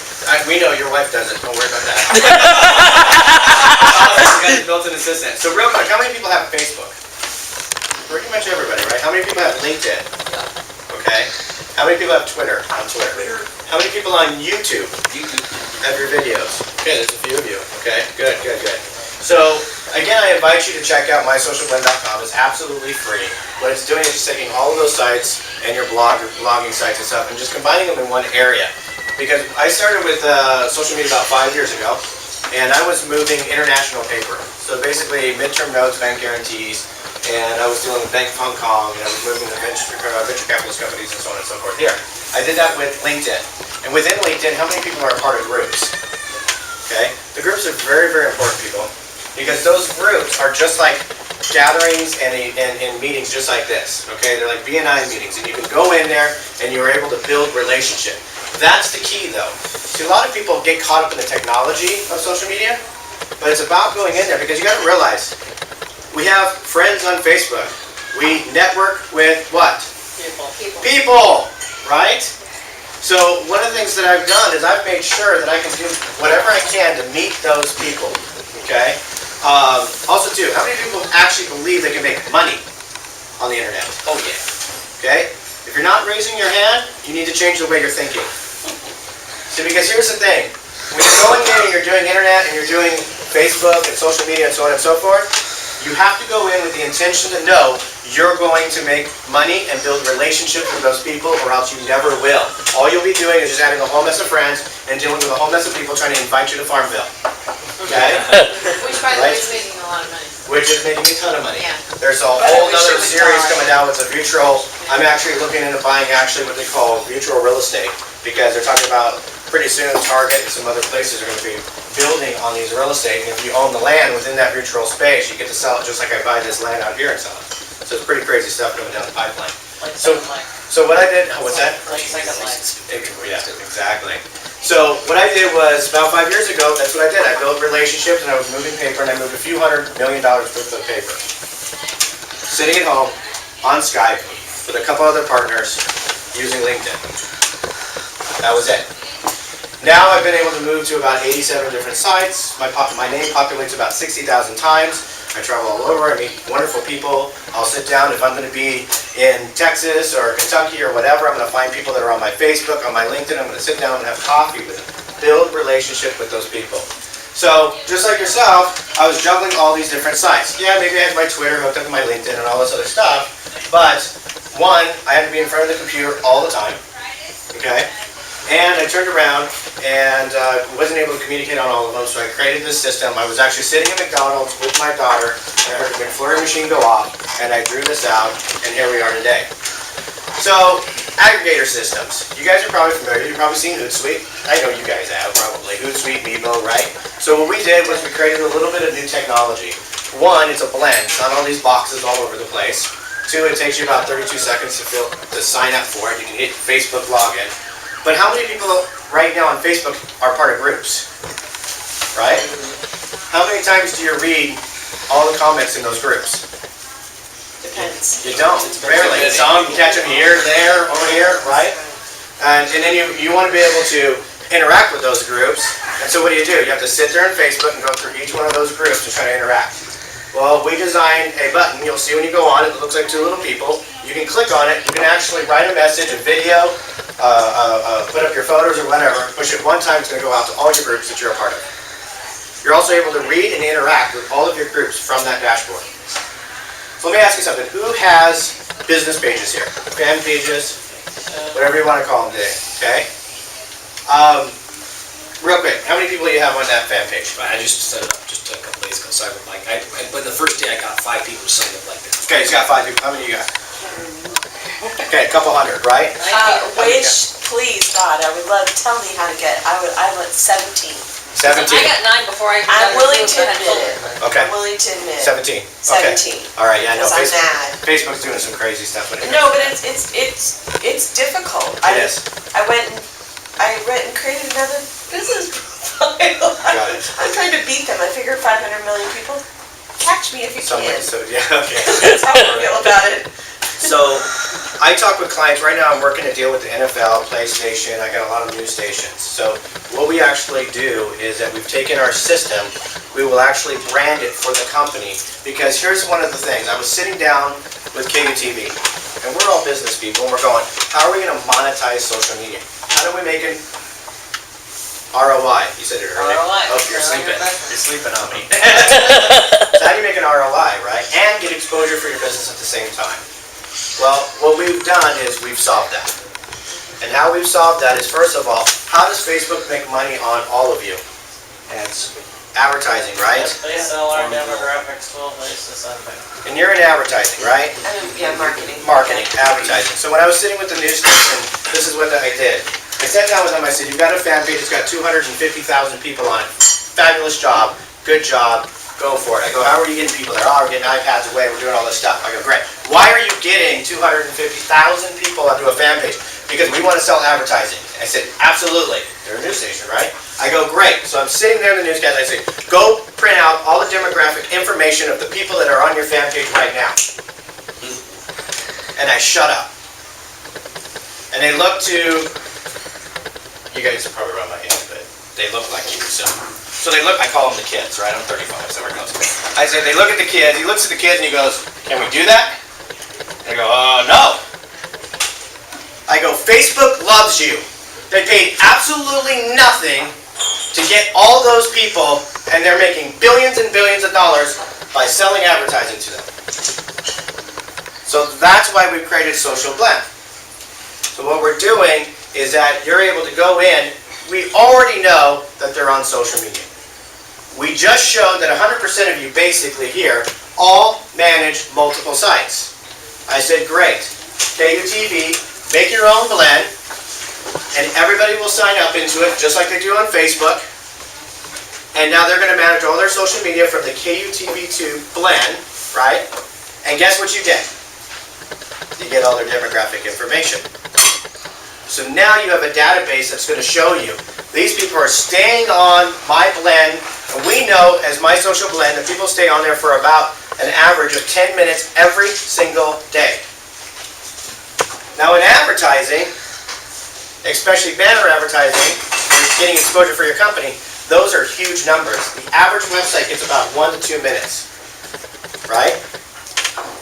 We know your wife doesn't, don't worry about that. You got your built-in assistant. So real quick, how many people have Facebook? Pretty much everybody, right? How many people have LinkedIn? Okay. How many people have Twitter? On Twitter. How many people on YouTube? Have your videos? Okay, there's a few of you. Okay, good. So, again, I invite you to check out mysocialblend.com. It's absolutely free. What it's doing is just taking all of those sites and your blogging sites and stuff and just combining them in one area. Because I started with social media about 5 years ago, and I was moving international paper. So basically, midterm notes, bank guarantees, and I was dealing with Bank of Hong Kong, and I was moving to venture capitalist companies and so on and so forth. Here, I did that with LinkedIn. And within LinkedIn, how many people are a part of groups? Okay? The groups are very, very important, people. Because those groups are just like gatherings and meetings just like this, okay? They're like BNI meetings, and you can go in there and you're able to build relationship. That's the key, though. See, a lot of people get caught up in the technology of social media, but it's about going in there, because you got to realize, we have friends on Facebook. We network with what? People, right? So one of the things that I've done is I've made sure that I can do whatever I can to meet those people, okay? Also too, how many people actually believe they can make money on the internet? Oh yeah. Okay? If you're not raising your hand, you need to change the way you're thinking. See, because here's the thing. When you're going in and you're doing internet and you're doing Facebook and social media and so on and so forth, you have to go in with the intention to know you're going to make money and build relationships with those people, or else you never will. All you'll be doing is just having a whole mess of friends and dealing with a whole mess of people trying to invite you to Farmville. Okay? Which, by the way, is making a lot of money. Which is making a ton of money. Yeah. There's a whole other series coming down with the mutual. I'm actually looking into buying actually what they call mutual real estate, because they're talking about pretty soon Target and some other places are going to be building on these real estate, and if you own the land within that mutual space, you get to sell it just like I buy this land out here and sell it. So it's pretty crazy stuff coming down the pipeline. So what I did, what's that? Like Second Life. Yeah, exactly. So what I did was, about 5 years ago, that's what I did. I built relationships and I was moving paper, and I moved a few $100 million worth of paper. Sitting at home, on Skype, with a couple other partners, using LinkedIn. That was it. Now I've been able to move to about 87 different sites. My name populates about 60,000 times. I travel all over, I meet wonderful people. I'll sit down, if I'm going to be in Texas or Kentucky or whatever, I'm going to find people that are on my Facebook, on my LinkedIn, I'm going to sit down and have coffee with them. Build relationship with those people. So, just like yourself, I was juggling all these different sites. Yeah, maybe I had my Twitter hooked up to my LinkedIn and all this other stuff, but one, I had to be in front of the computer all the time, okay? And I turned around and wasn't able to communicate on all of them, so I created this system. I was actually sitting at McDonald's with my daughter, and I heard the McFlurry machine go off, and I drew this out, and here we are today. So, aggregator systems. You guys are probably familiar. You've probably seen Hootsuite. I know you guys have, probably. Hootsuite, Meebo, right? So what we did was we created a little bit of new technology. One, it's a blend. It's not all these boxes all over the place. Two, it takes you about 32 seconds to sign up for it. You can hit Facebook login. But how many people right now on Facebook are part of groups? Right? How many times do you read all the comments in those groups? Depends. You don't. Rarely. Some you catch them here, there, over here, right? And then you want to be able to interact with those groups. And so what do? You have to sit there on Facebook and go through each one of those groups to try to interact. Well, we designed a button, you'll see when you go on it, it looks like two little people. You can click on it, you can actually write a message, a video, put up your photos or whatever, push it one time, it's going to go out to all your groups that you're a part of. You're also able to read and interact with all of your groups from that dashboard. So let me ask you something, who has business pages here? Fan pages, whatever you want to call them today, okay? Real quick, how many people do you have on that fan page? I just set it up just a couple days ago, so I would like, but the first day I got 5 people signed up like that. Okay, he's got 5 people, how many you got? Okay, a couple hundred, right? Please, God, I would love, tell me how to get, I want 17. 17. I got 9 before I. I'm willing to admit it. Okay. I'm willing to admit. 17. Okay. 17. All right, yeah, I know. Because I'm mad. Facebook's doing some crazy stuff with it. No, but it's difficult. It is. I went and created another business profile. Got it. I'm trying to beat them. I figured 500 million people. Catch me if you can. So, yeah, okay. That's how I feel about it. So, I talk with clients, right now I'm working a deal with the NFL, PlayStation, I got a lot of news stations. So, what we actually do is that we've taken our system, we will actually brand it for the company. Because here's one of the things, I was sitting down with KUTV, and we're all business people, and we're going, how are we going to monetize social media? How do we make an ROI? You said it earlier. ROI. Oh, you're sleeping. You're sleeping on me. So how do you make an ROI, right? And get exposure for your business at the same time. Well, what we've done is we've solved that. And how we've solved that is, first of all, how does Facebook make money on all of you? Ads. Advertising, right? They sell our demographics 12 ways to Sunday. And you're in advertising, right? Yeah, marketing. Marketing, advertising. So when I was sitting with the news station, this is what I did. I sat down with them, I said, you've got a fan page, it's got 250,000 people on it. Fabulous job, good job, go for it. I go, how are you getting people there? Oh, we're getting iPads away, we're doing all this stuff. I go, great. Why are you getting 250,000 people onto a fan page? Because we want to sell advertising. I said, absolutely. They're a news station, right? I go, great. So I'm sitting there in the newscast, I say, go print out all the demographic information of the people that are on your fan page right now. And I shut up. And they look to, you guys are probably around my age, but they look like you, so they look, I call them the kids, right? I'm 35, so we're close. I say, they look at the kids, he looks at the kids and he goes, can we do that? And I go, no. I go, Facebook loves you. They paid absolutely nothing to get all those people, and they're making billions and billions of dollars by selling advertising to them. So that's why we've created Social Blend. So what we're doing is that you're able to go in, we already know that they're on social media. We just showed that 100% of you basically here all manage multiple sites. I said, great, KUTV, make your own blend, and everybody will sign up into it just like they do on Facebook. And now they're going to manage all their social media from the KUTV2 blend, right? And guess what you get? You get all their demographic information. So now you have a database that's going to show you these people are staying on my blend, and we know as my social blend that people stay on there for about an average of 10 minutes every single day. Now in advertising, especially banner advertising, you're getting exposure for your company, those are huge numbers. The average website gets about 1 to 2 minutes, right?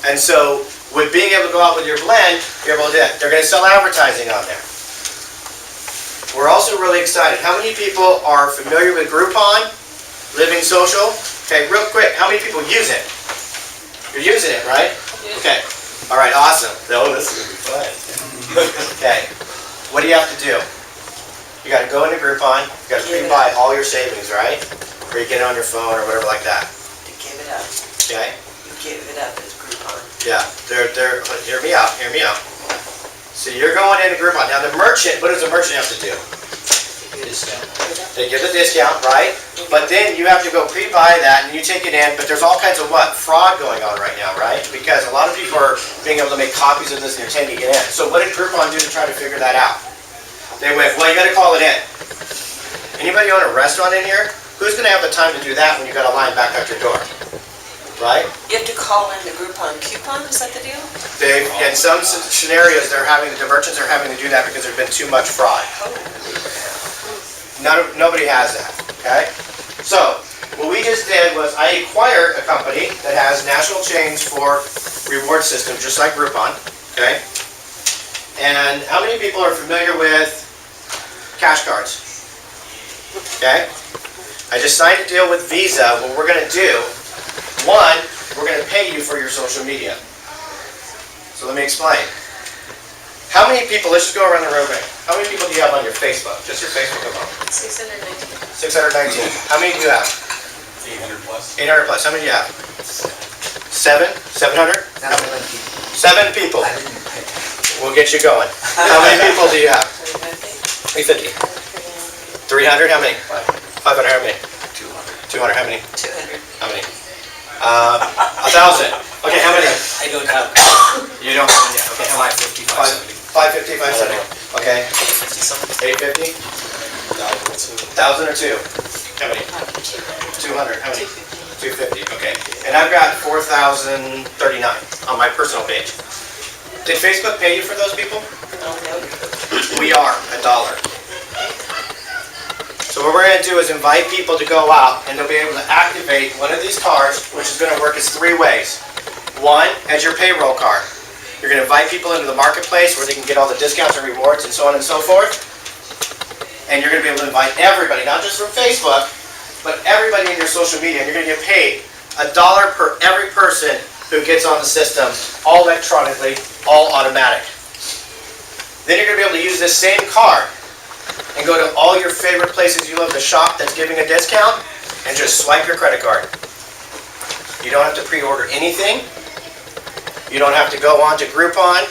And so with being able to go out with your blend, you're able to do that. They're going to sell advertising on there. We're also really excited. How many people are familiar with Groupon, Living Social? Okay, real quick, how many people use it? You're using it, right? Okay. All right, awesome. Oh, this is going to be fun. Okay. What do you have to do? You got to go into Groupon. You got to pre-buy all your savings, right? Or you get it on your phone or whatever like that. You give it up. Okay. You give it up as Groupon. Yeah. Hear me out. Hear me out. So you're going into Groupon. Now the merchant, what does the merchant have to do? They give the discount, right? But then you have to go pre-buy that and you take it in, but there's all kinds of fraud going on right now, right? Because a lot of people are being able to make copies of this and they're tending it in. So what did Groupon do to try to figure that out? They went, well, you got to call it in. Anybody own a restaurant in here? Who's going to have the time to do that when you got a line back out your door? Right? You have to call in the Groupon coupon, is that the deal? In some scenarios, the merchants are having to do that because there's been too much fraud. Nobody has that, okay? So, What we just did was I acquired a company that has national chains for reward system, just like Groupon, okay? And how many people are familiar with cash cards? Okay? I just signed a deal with Visa. What we're gonna do, one, we're gonna pay you for your social media. So let me explain. How many people, let's just go around the room, how many people do you have on your Facebook? Just your Facebook alone? 619. 619. How many do you have? 800 plus. 800 plus. How many do you have? 7? 700? 7 people. We'll get you going. How many people do you have? 350. 300? How many? 500? How many? 200. How many? 200. How many? 1,000. Okay, how many? I don't have, You don't have any. Okay, how many? 550, 550, 570. Okay. 850? 1,000 or 2? How many? 200. How many? 250. Okay. And I've got 4,039 on my personal page. Did Facebook pay you for those people? We are $1. So what we're going to do is invite people to go out and they'll be able to activate one of these cards, which is going to work as 3 ways. One, as your payroll card. You're going to invite people into the marketplace where they can get all the discounts and rewards and so on and so forth. And you're going to be able to invite everybody, not just from Facebook, but everybody in your social media. And you're going to get paid $1 per every person who gets on the system, all electronically, all automatic. Then you're going to be able to use this same card and go to all your favorite places you love to shop that's giving a discount and just swipe your credit card. You don't have to pre-order anything. You don't have to go on to Groupon.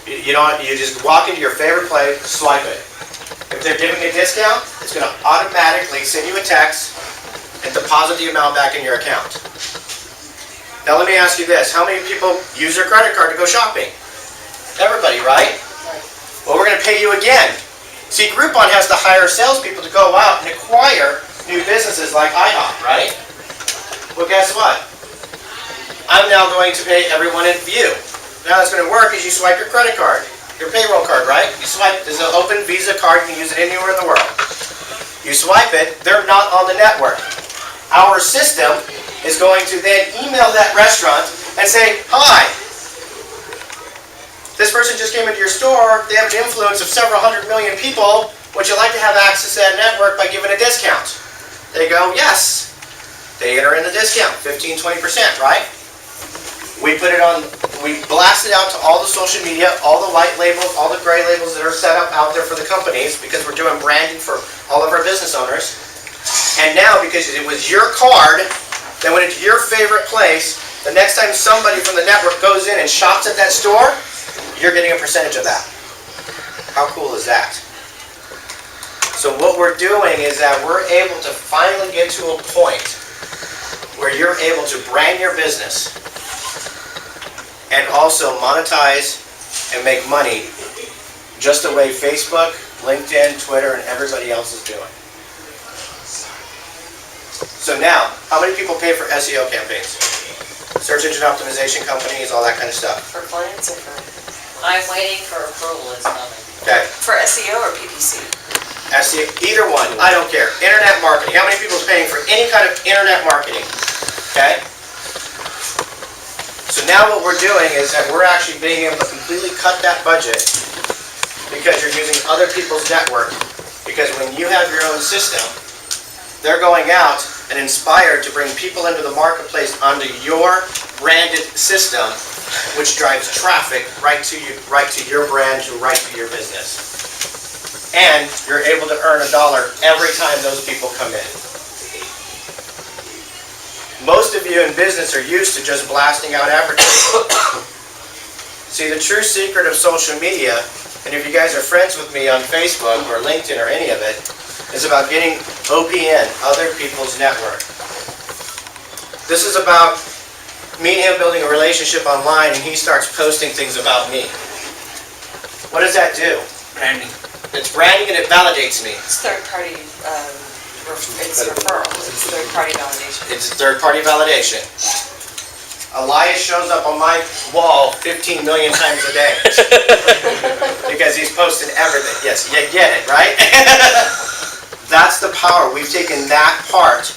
You just walk into your favorite place, swipe it. If they're giving a discount, it's going to automatically send you a text and deposit the amount back in your account. Now let me ask you this, how many people use their credit card to go shopping? Everybody, right? Well, we're going to pay you again. See, Groupon has to hire salespeople to go out and acquire new businesses like IHOP, right? Well, guess what? I'm now going to pay everyone in view. Now that's going to work is you swipe your credit card, your payroll card, right? You swipe, there's an open Visa card, you can use it anywhere in the world. You swipe it, they're not on the network. Our system is going to then email that restaurant and say, hi, this person just came into your store, they have an influence of several 100 million people, would you like to have access to that network by giving a discount? They go, yes. They enter in the discount, 15-20%, right? We put it on, we blast it out to all the social media, all the white labels, all the gray labels that are set up out there for the companies because we're doing branding for all of our business owners. And now, because it was your card that went into your favorite place, the next time somebody from the network goes in and shops at that store, you're getting a percentage of that. How cool is that? So what we're doing is that we're able to finally get to a point where you're able to brand your business and also monetize and make money just the way Facebook, LinkedIn, Twitter, and everybody else is doing. So now, how many people pay for SEO campaigns? Search engine optimization companies, all that kind of stuff. For clients or for? I'm waiting for approval, it's coming. Okay. For SEO or PPC? SEO, either one, I don't care. Internet marketing, how many people are paying for any kind of internet marketing? Okay? So now what we're doing is that we're actually being able to completely cut that budget because you're using other people's network. Because when you have your own system, they're going out and inspired to bring people into the marketplace under your branded system, which drives traffic right to your brand, right to your business. And you're able to earn $1 every time those people come in. Most of you in business are used to just blasting out advertising. See, the true secret of social media, and if you guys are friends with me on Facebook or LinkedIn or any of it, is about getting OPN, other people's network. This is about me and him building a relationship online and he starts posting things about me. What does that do? branding. It's branding and it validates me. It's third-party, it's referral, it's third-party validation. It's third-party validation. Elias shows up on my wall 15 million times a day. Because he's posting everything. Yes, you get it, right? That's the power. We've taken that part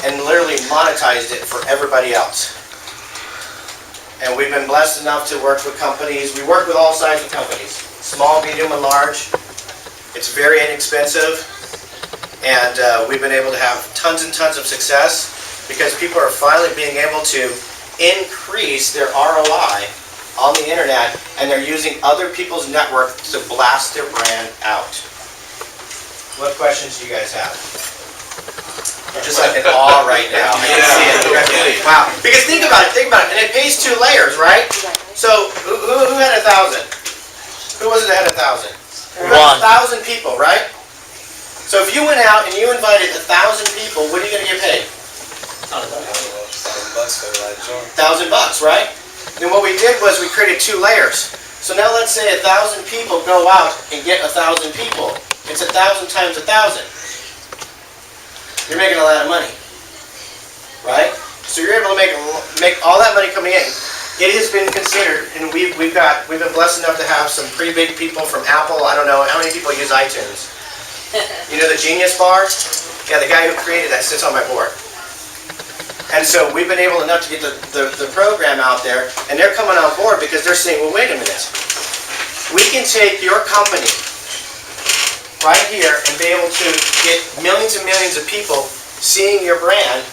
and literally monetized it for everybody else. And we've been blessed enough to work with companies. We work with all sizes of companies, small, medium, and large. It's very inexpensive, and we've been able to have tons and tons of success because people are finally being able to increase their ROI on the internet, and they're using other people's network to blast their brand out. What questions do you guys have? You're just like in awe right now. I can see it. Wow. Because think about it, and it pays 2 layers, right? So who had 1,000? Who was it that had 1,000? You had 1,000 people, right? So if you went out and you invited 1,000 people, what are you going to get paid? $1,000, right? Then what we did was we created 2 layers. So now let's say 1,000 people go out and get 1,000 people. It's 1,000 times 1,000. You're making a lot of money, right? So you're able to make all that money coming in. It has been considered, and we've been blessed enough to have some pretty big people from Apple. I don't know how many people use iTunes. You know the Genius Bar? Yeah, the guy who created that sits on my board. And so we've been able enough to get the program out there, and they're coming on board because they're saying, well, wait a minute. We can take your company right here and be able to get millions and millions of people seeing your brand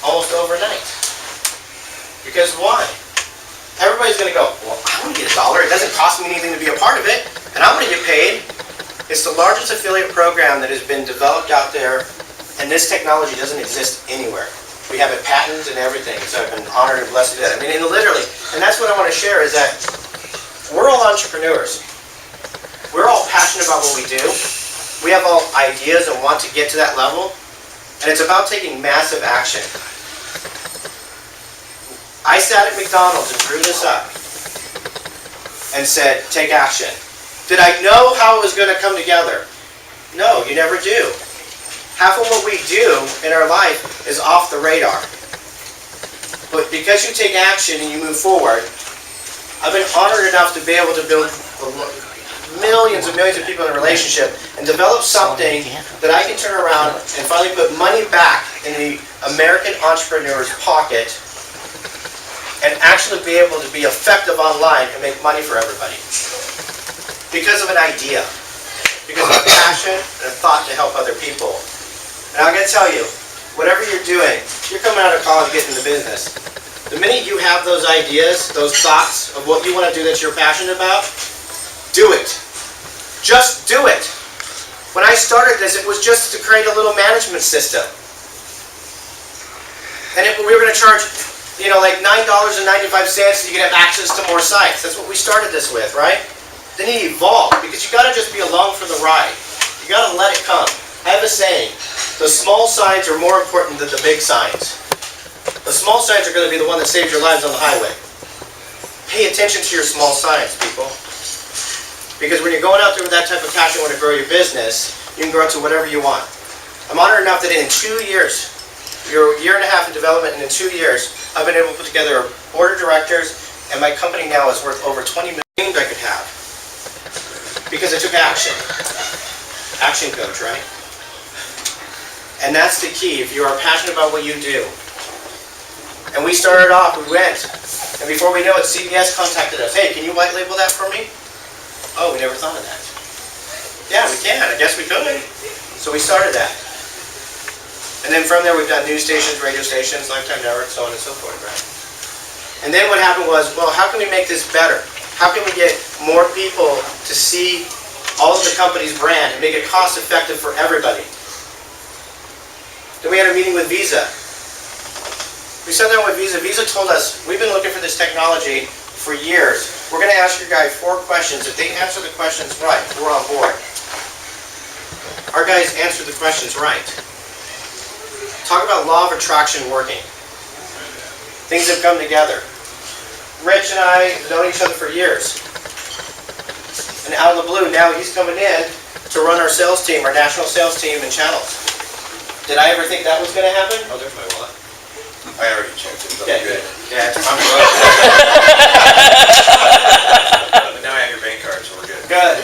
almost overnight. Because why? Everybody's going to go, well, I want to get $1. It doesn't cost me anything to be a part of it, and I'm going to get paid. It's the largest affiliate program that has been developed out there, and this technology doesn't exist anywhere. We have it patented and everything, so I've been honored and blessed to do that. I mean, and literally, and that's what I want to share is that we're all entrepreneurs. We're all passionate about what we do. We have all ideas and want to get to that level. And it's about taking massive action. I sat at McDonald's and drew this up and said, take action. Did I know how it was going to come together? No, you never do. Half of what we do in our life is off the radar. But because you take action and you move forward, I've been honored enough to be able to build millions and millions of people in a relationship and develop something that I can turn around and finally put money back in the American entrepreneur's pocket and actually be able to be effective online and make money for everybody. Because of an idea. Because of a passion and a thought to help other people. And I'm going to tell you, whatever you're doing, you're coming out of college getting into business. The minute you have those ideas, those thoughts of what you want to do that you're passionate about, do it. Just do it. When I started this, it was just to create a little management system. And we were going to charge, like $9.95 so you could have access to more sites. That's what we started this with, right? Then it evolved, because you got to just be along for the ride. You got to let it come. I have a saying, the small signs are more important than the big signs. The small signs are going to be the one that saves your lives on the highway. Pay attention to your small signs, people. Because when you're going out there with that type of passion, want to grow your business, you can grow it to whatever you want. I'm honored enough that in 2 years, you're a year and a half in development, and in 2 years, I've been able to put together a board of directors, and my company now is worth over $20 million I could have. Because I took action. Action coach, right? And that's the key, if you are passionate about what you do. And we started off, we went, and before we know it, CBS contacted us. Hey, can you white label that for me? Oh, we never thought of that. Yeah, we can. I guess we could. So we started that. And then from there, we've done news stations, radio stations, Lifetime Network, so on and so forth, right? And then what happened was, well, how can we make this better? How can we get more people to see all of the company's brand and make it cost effective for everybody? Then we had a meeting with Visa. We sat down with Visa. Visa told us, we've been looking for this technology for years. We're going to ask your guy 4 questions. If they answer the questions right, we're on board. Our guys answered the questions right. Talk about law of attraction working. Things have come together. Rich and I have known each other for years. And out of the blue, now he's coming in to run our sales team, our national sales team and channels. Did I ever think that was going to happen? Oh, there's my wallet. I already checked it. Yeah, good. Yeah, I'm But now I have your bank card, so we're good. Good.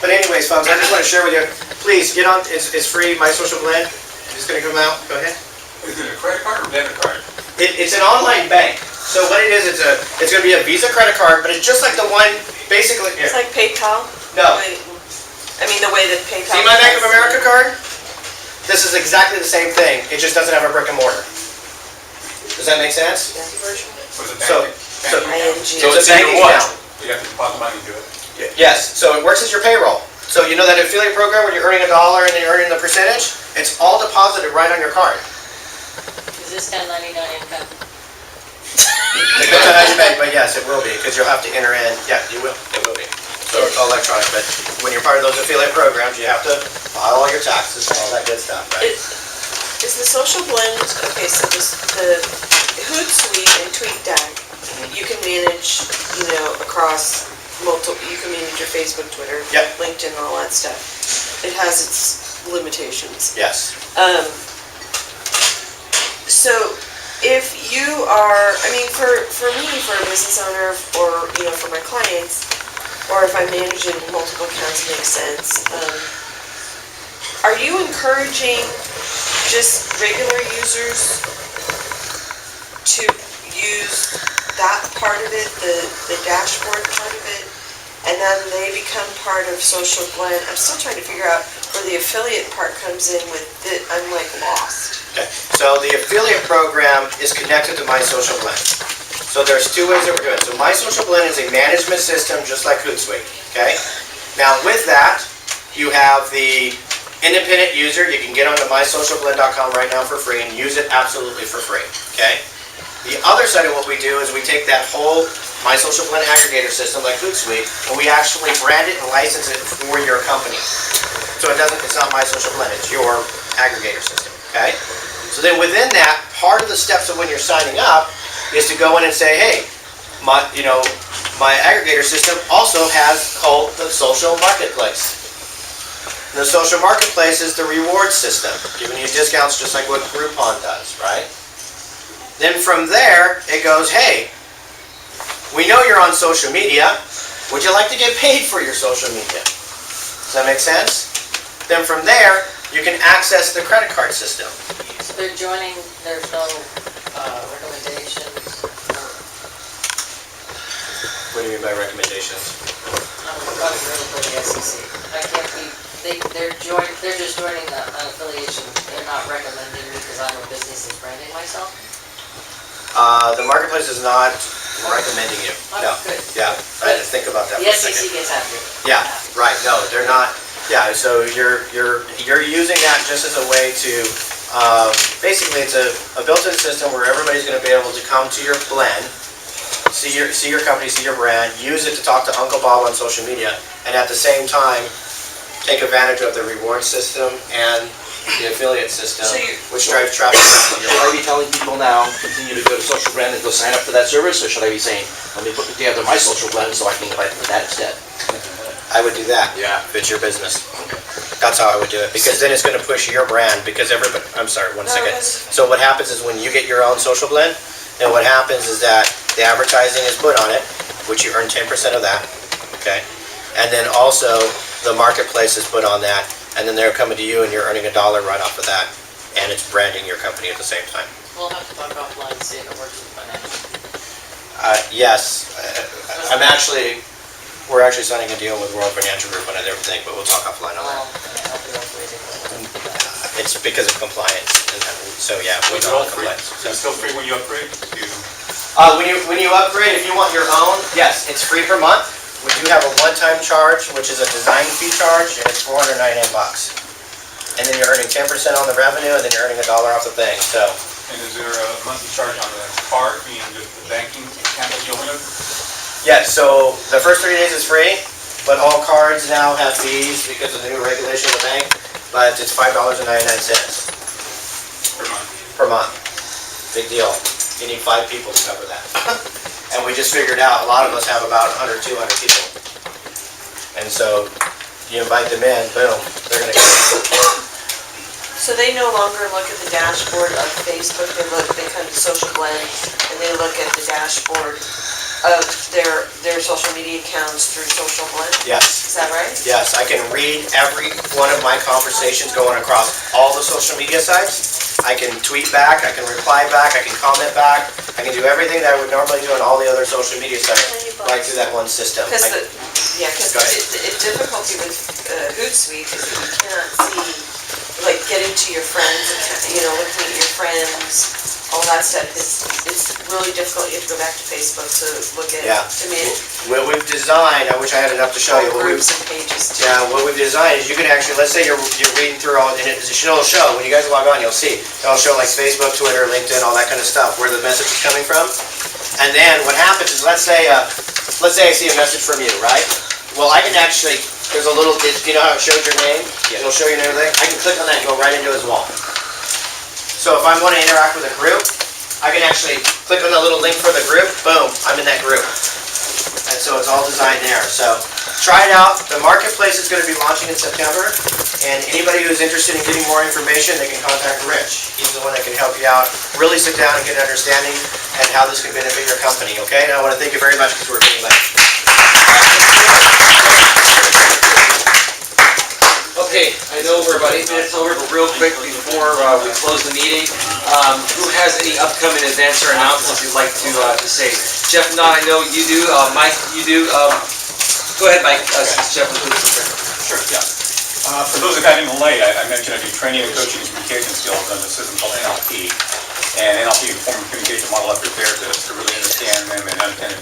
But anyways, folks, I just want to share with you, please get on, it's free, My Social Blend. Who's gonna come out? Go ahead. Is it a credit card or debit card? It's an online bank. So what it is, it's gonna be a Visa credit card, but it's just like the one, basically, here. It's like PayPal? No. I mean, the way that PayPal. See my Bank of America card? This is exactly the same thing. It just doesn't have a brick and mortar. Does that make sense? Was it So, banking? so it's a banking account. You have to deposit money to it. Yes, so it works as your payroll. So you know that affiliate program where you're earning $1 and then you're earning the percentage? It's all deposited right on your card. Is this 1099 income? Depends on how you make, but yes, it will be, because you'll have to enter in, yeah, you will, it will be. So it's all electronic, but when you're part of those affiliate programs, you have to file all your taxes and all that good stuff, right? Is the social blend, okay, so the Hootsuite and TweetDeck, you can manage, across multiple, you can manage your Facebook, Twitter, Yep. LinkedIn, and all that stuff. It has its limitations. Yes. So if you are, I mean, for me, for a business owner, or, for my clients, or if I'm managing multiple accounts, it makes sense. Are you encouraging just regular users to use that part of it, the dashboard part of it, and then they become part of Social Blend? I'm still trying to figure out where the affiliate part comes in with it. I'm like lost. Okay, so the affiliate program is connected to My Social Blend. So there's two ways that we're doing it. So My Social Blend is a management system just like Hootsuite, okay? Now with that, you have the independent user. You can get onto mysocialblend.com right now for free and use it absolutely for free, okay? The other side of what we do is we take that whole My Social Blend aggregator system like Hootsuite and we actually brand it and license it for your company. So it's not My Social Blend, it's your aggregator system, okay? So then within that, part of the steps of when you're signing up is to go in and say, hey, my aggregator system also has called the social marketplace. And the social marketplace is the reward system, giving you discounts just like what Groupon does, right? Then from there, it goes, hey, we know you're on social media. Would you like to get paid for your social media? Does that make sense? Then from there, you can access the credit card system. So they're joining, there's no recommendations? What do you mean by recommendations? I'm running really for the SEC. I can't be, they're just joining an affiliation. They're not recommending me because I'm a business and branding myself? The marketplace is not recommending you. Oh, No. good. Yeah, I had to think about that The for a second. SEC gets after it. Yeah, right, no, they're not, yeah, so you're using that just as a way to, basically it's a built-in system where everybody's gonna be able to come to your blend, see your company, see your brand, use it to talk to Uncle Bob on social media, and at the same time, take advantage of the reward system and the affiliate system, which drives traffic to your Should I be telling people now, continue to go to Social Blend and go sign up for that service, or should I be saying, let me put together my Social Blend so I can invite them to that instead? I would do that. Yeah. If it's your business. That's how I would do it, because then it's gonna push your brand, because everybody, I'm sorry, one second. So what happens is when you get your own social blend, then what happens is that the advertising is put on it, which you earn 10% of that, okay? And then also, the marketplace is put on that, and then they're coming to you and you're earning $1 right off of that, and it's branding your company at the same time. We'll have to talk offline and see if it works with financial. Yes, we're actually signing a deal with World Financial Group on everything, but we'll talk offline on that. It's because of compliance, and so yeah, we don't have compliance. So it's still free when you upgrade? When you upgrade, if you want your own, yes, it's free per month. We do have a one-time charge, which is a design fee charge, and it's $499. And then you're earning 10% on the revenue, and then you're earning $1 off the thing, so. And is there a monthly charge on the card, meaning the banking account that you open up? Yeah, so the first 30 days is free, but all cards now have fees because of the new regulation of the bank, but it's $5.99 Per month. per month. Big deal. You need 5 people to cover that. And we just figured out, a lot of us have about 100, 200 people. And so you invite them in, boom, they're gonna get. So they no longer look at the dashboard of Facebook, they come to Social Blend, and they look at the dashboard of their social media accounts through Social Blend? Yes. Is that right? Yes, I can read every one of my conversations going across all the social media sites. I can tweet back, I can reply back, I can comment back. I can do everything that I would normally do on all the other social media sites, right through that one system. Because I- because Go ahead. the difficulty with Hootsuite is that you can't see, like, getting to your friends, looking at your friends, all that stuff. It's really difficult. You have to go back to Facebook to look at it. Yeah. I mean, What we've designed, I wish I had enough to show you. What we've groups and pages too. Yeah, what we've designed is you can actually, let's say you're reading through all, and it'll show, when you guys log on, you'll see. It'll show like Facebook, Twitter, LinkedIn, all that kind of stuff, where the message is coming from. And then what happens is, let's say I see a message from you, right? Well, I can actually, there's a little, you know how it shows your name? It'll show you and everything. I can click on that and go right into his wall. So if I want to interact with a group, I can actually click on the little link for the group, boom, I'm in that group. And so it's all designed there. So try it out. The marketplace is going to be launching in September. And anybody who's interested in getting more information, they can contact Rich. He's the one that can help you out. Really sit down and get an understanding and how this can benefit your company, okay? And I want to thank you very much because we're getting late. Okay, I know we're about 8 minutes over, but real quick before we close the meeting, who has any upcoming events or announcements you'd like to say? Jeff, no, I know you do. Mike, you do. Go ahead, Mike, since Jeff was with us. Sure, yeah. For those that got in late, I mentioned I do training and coaching and communication skills on the system called NLP. And NLP is a form of communication model after therapists to really understand them and understand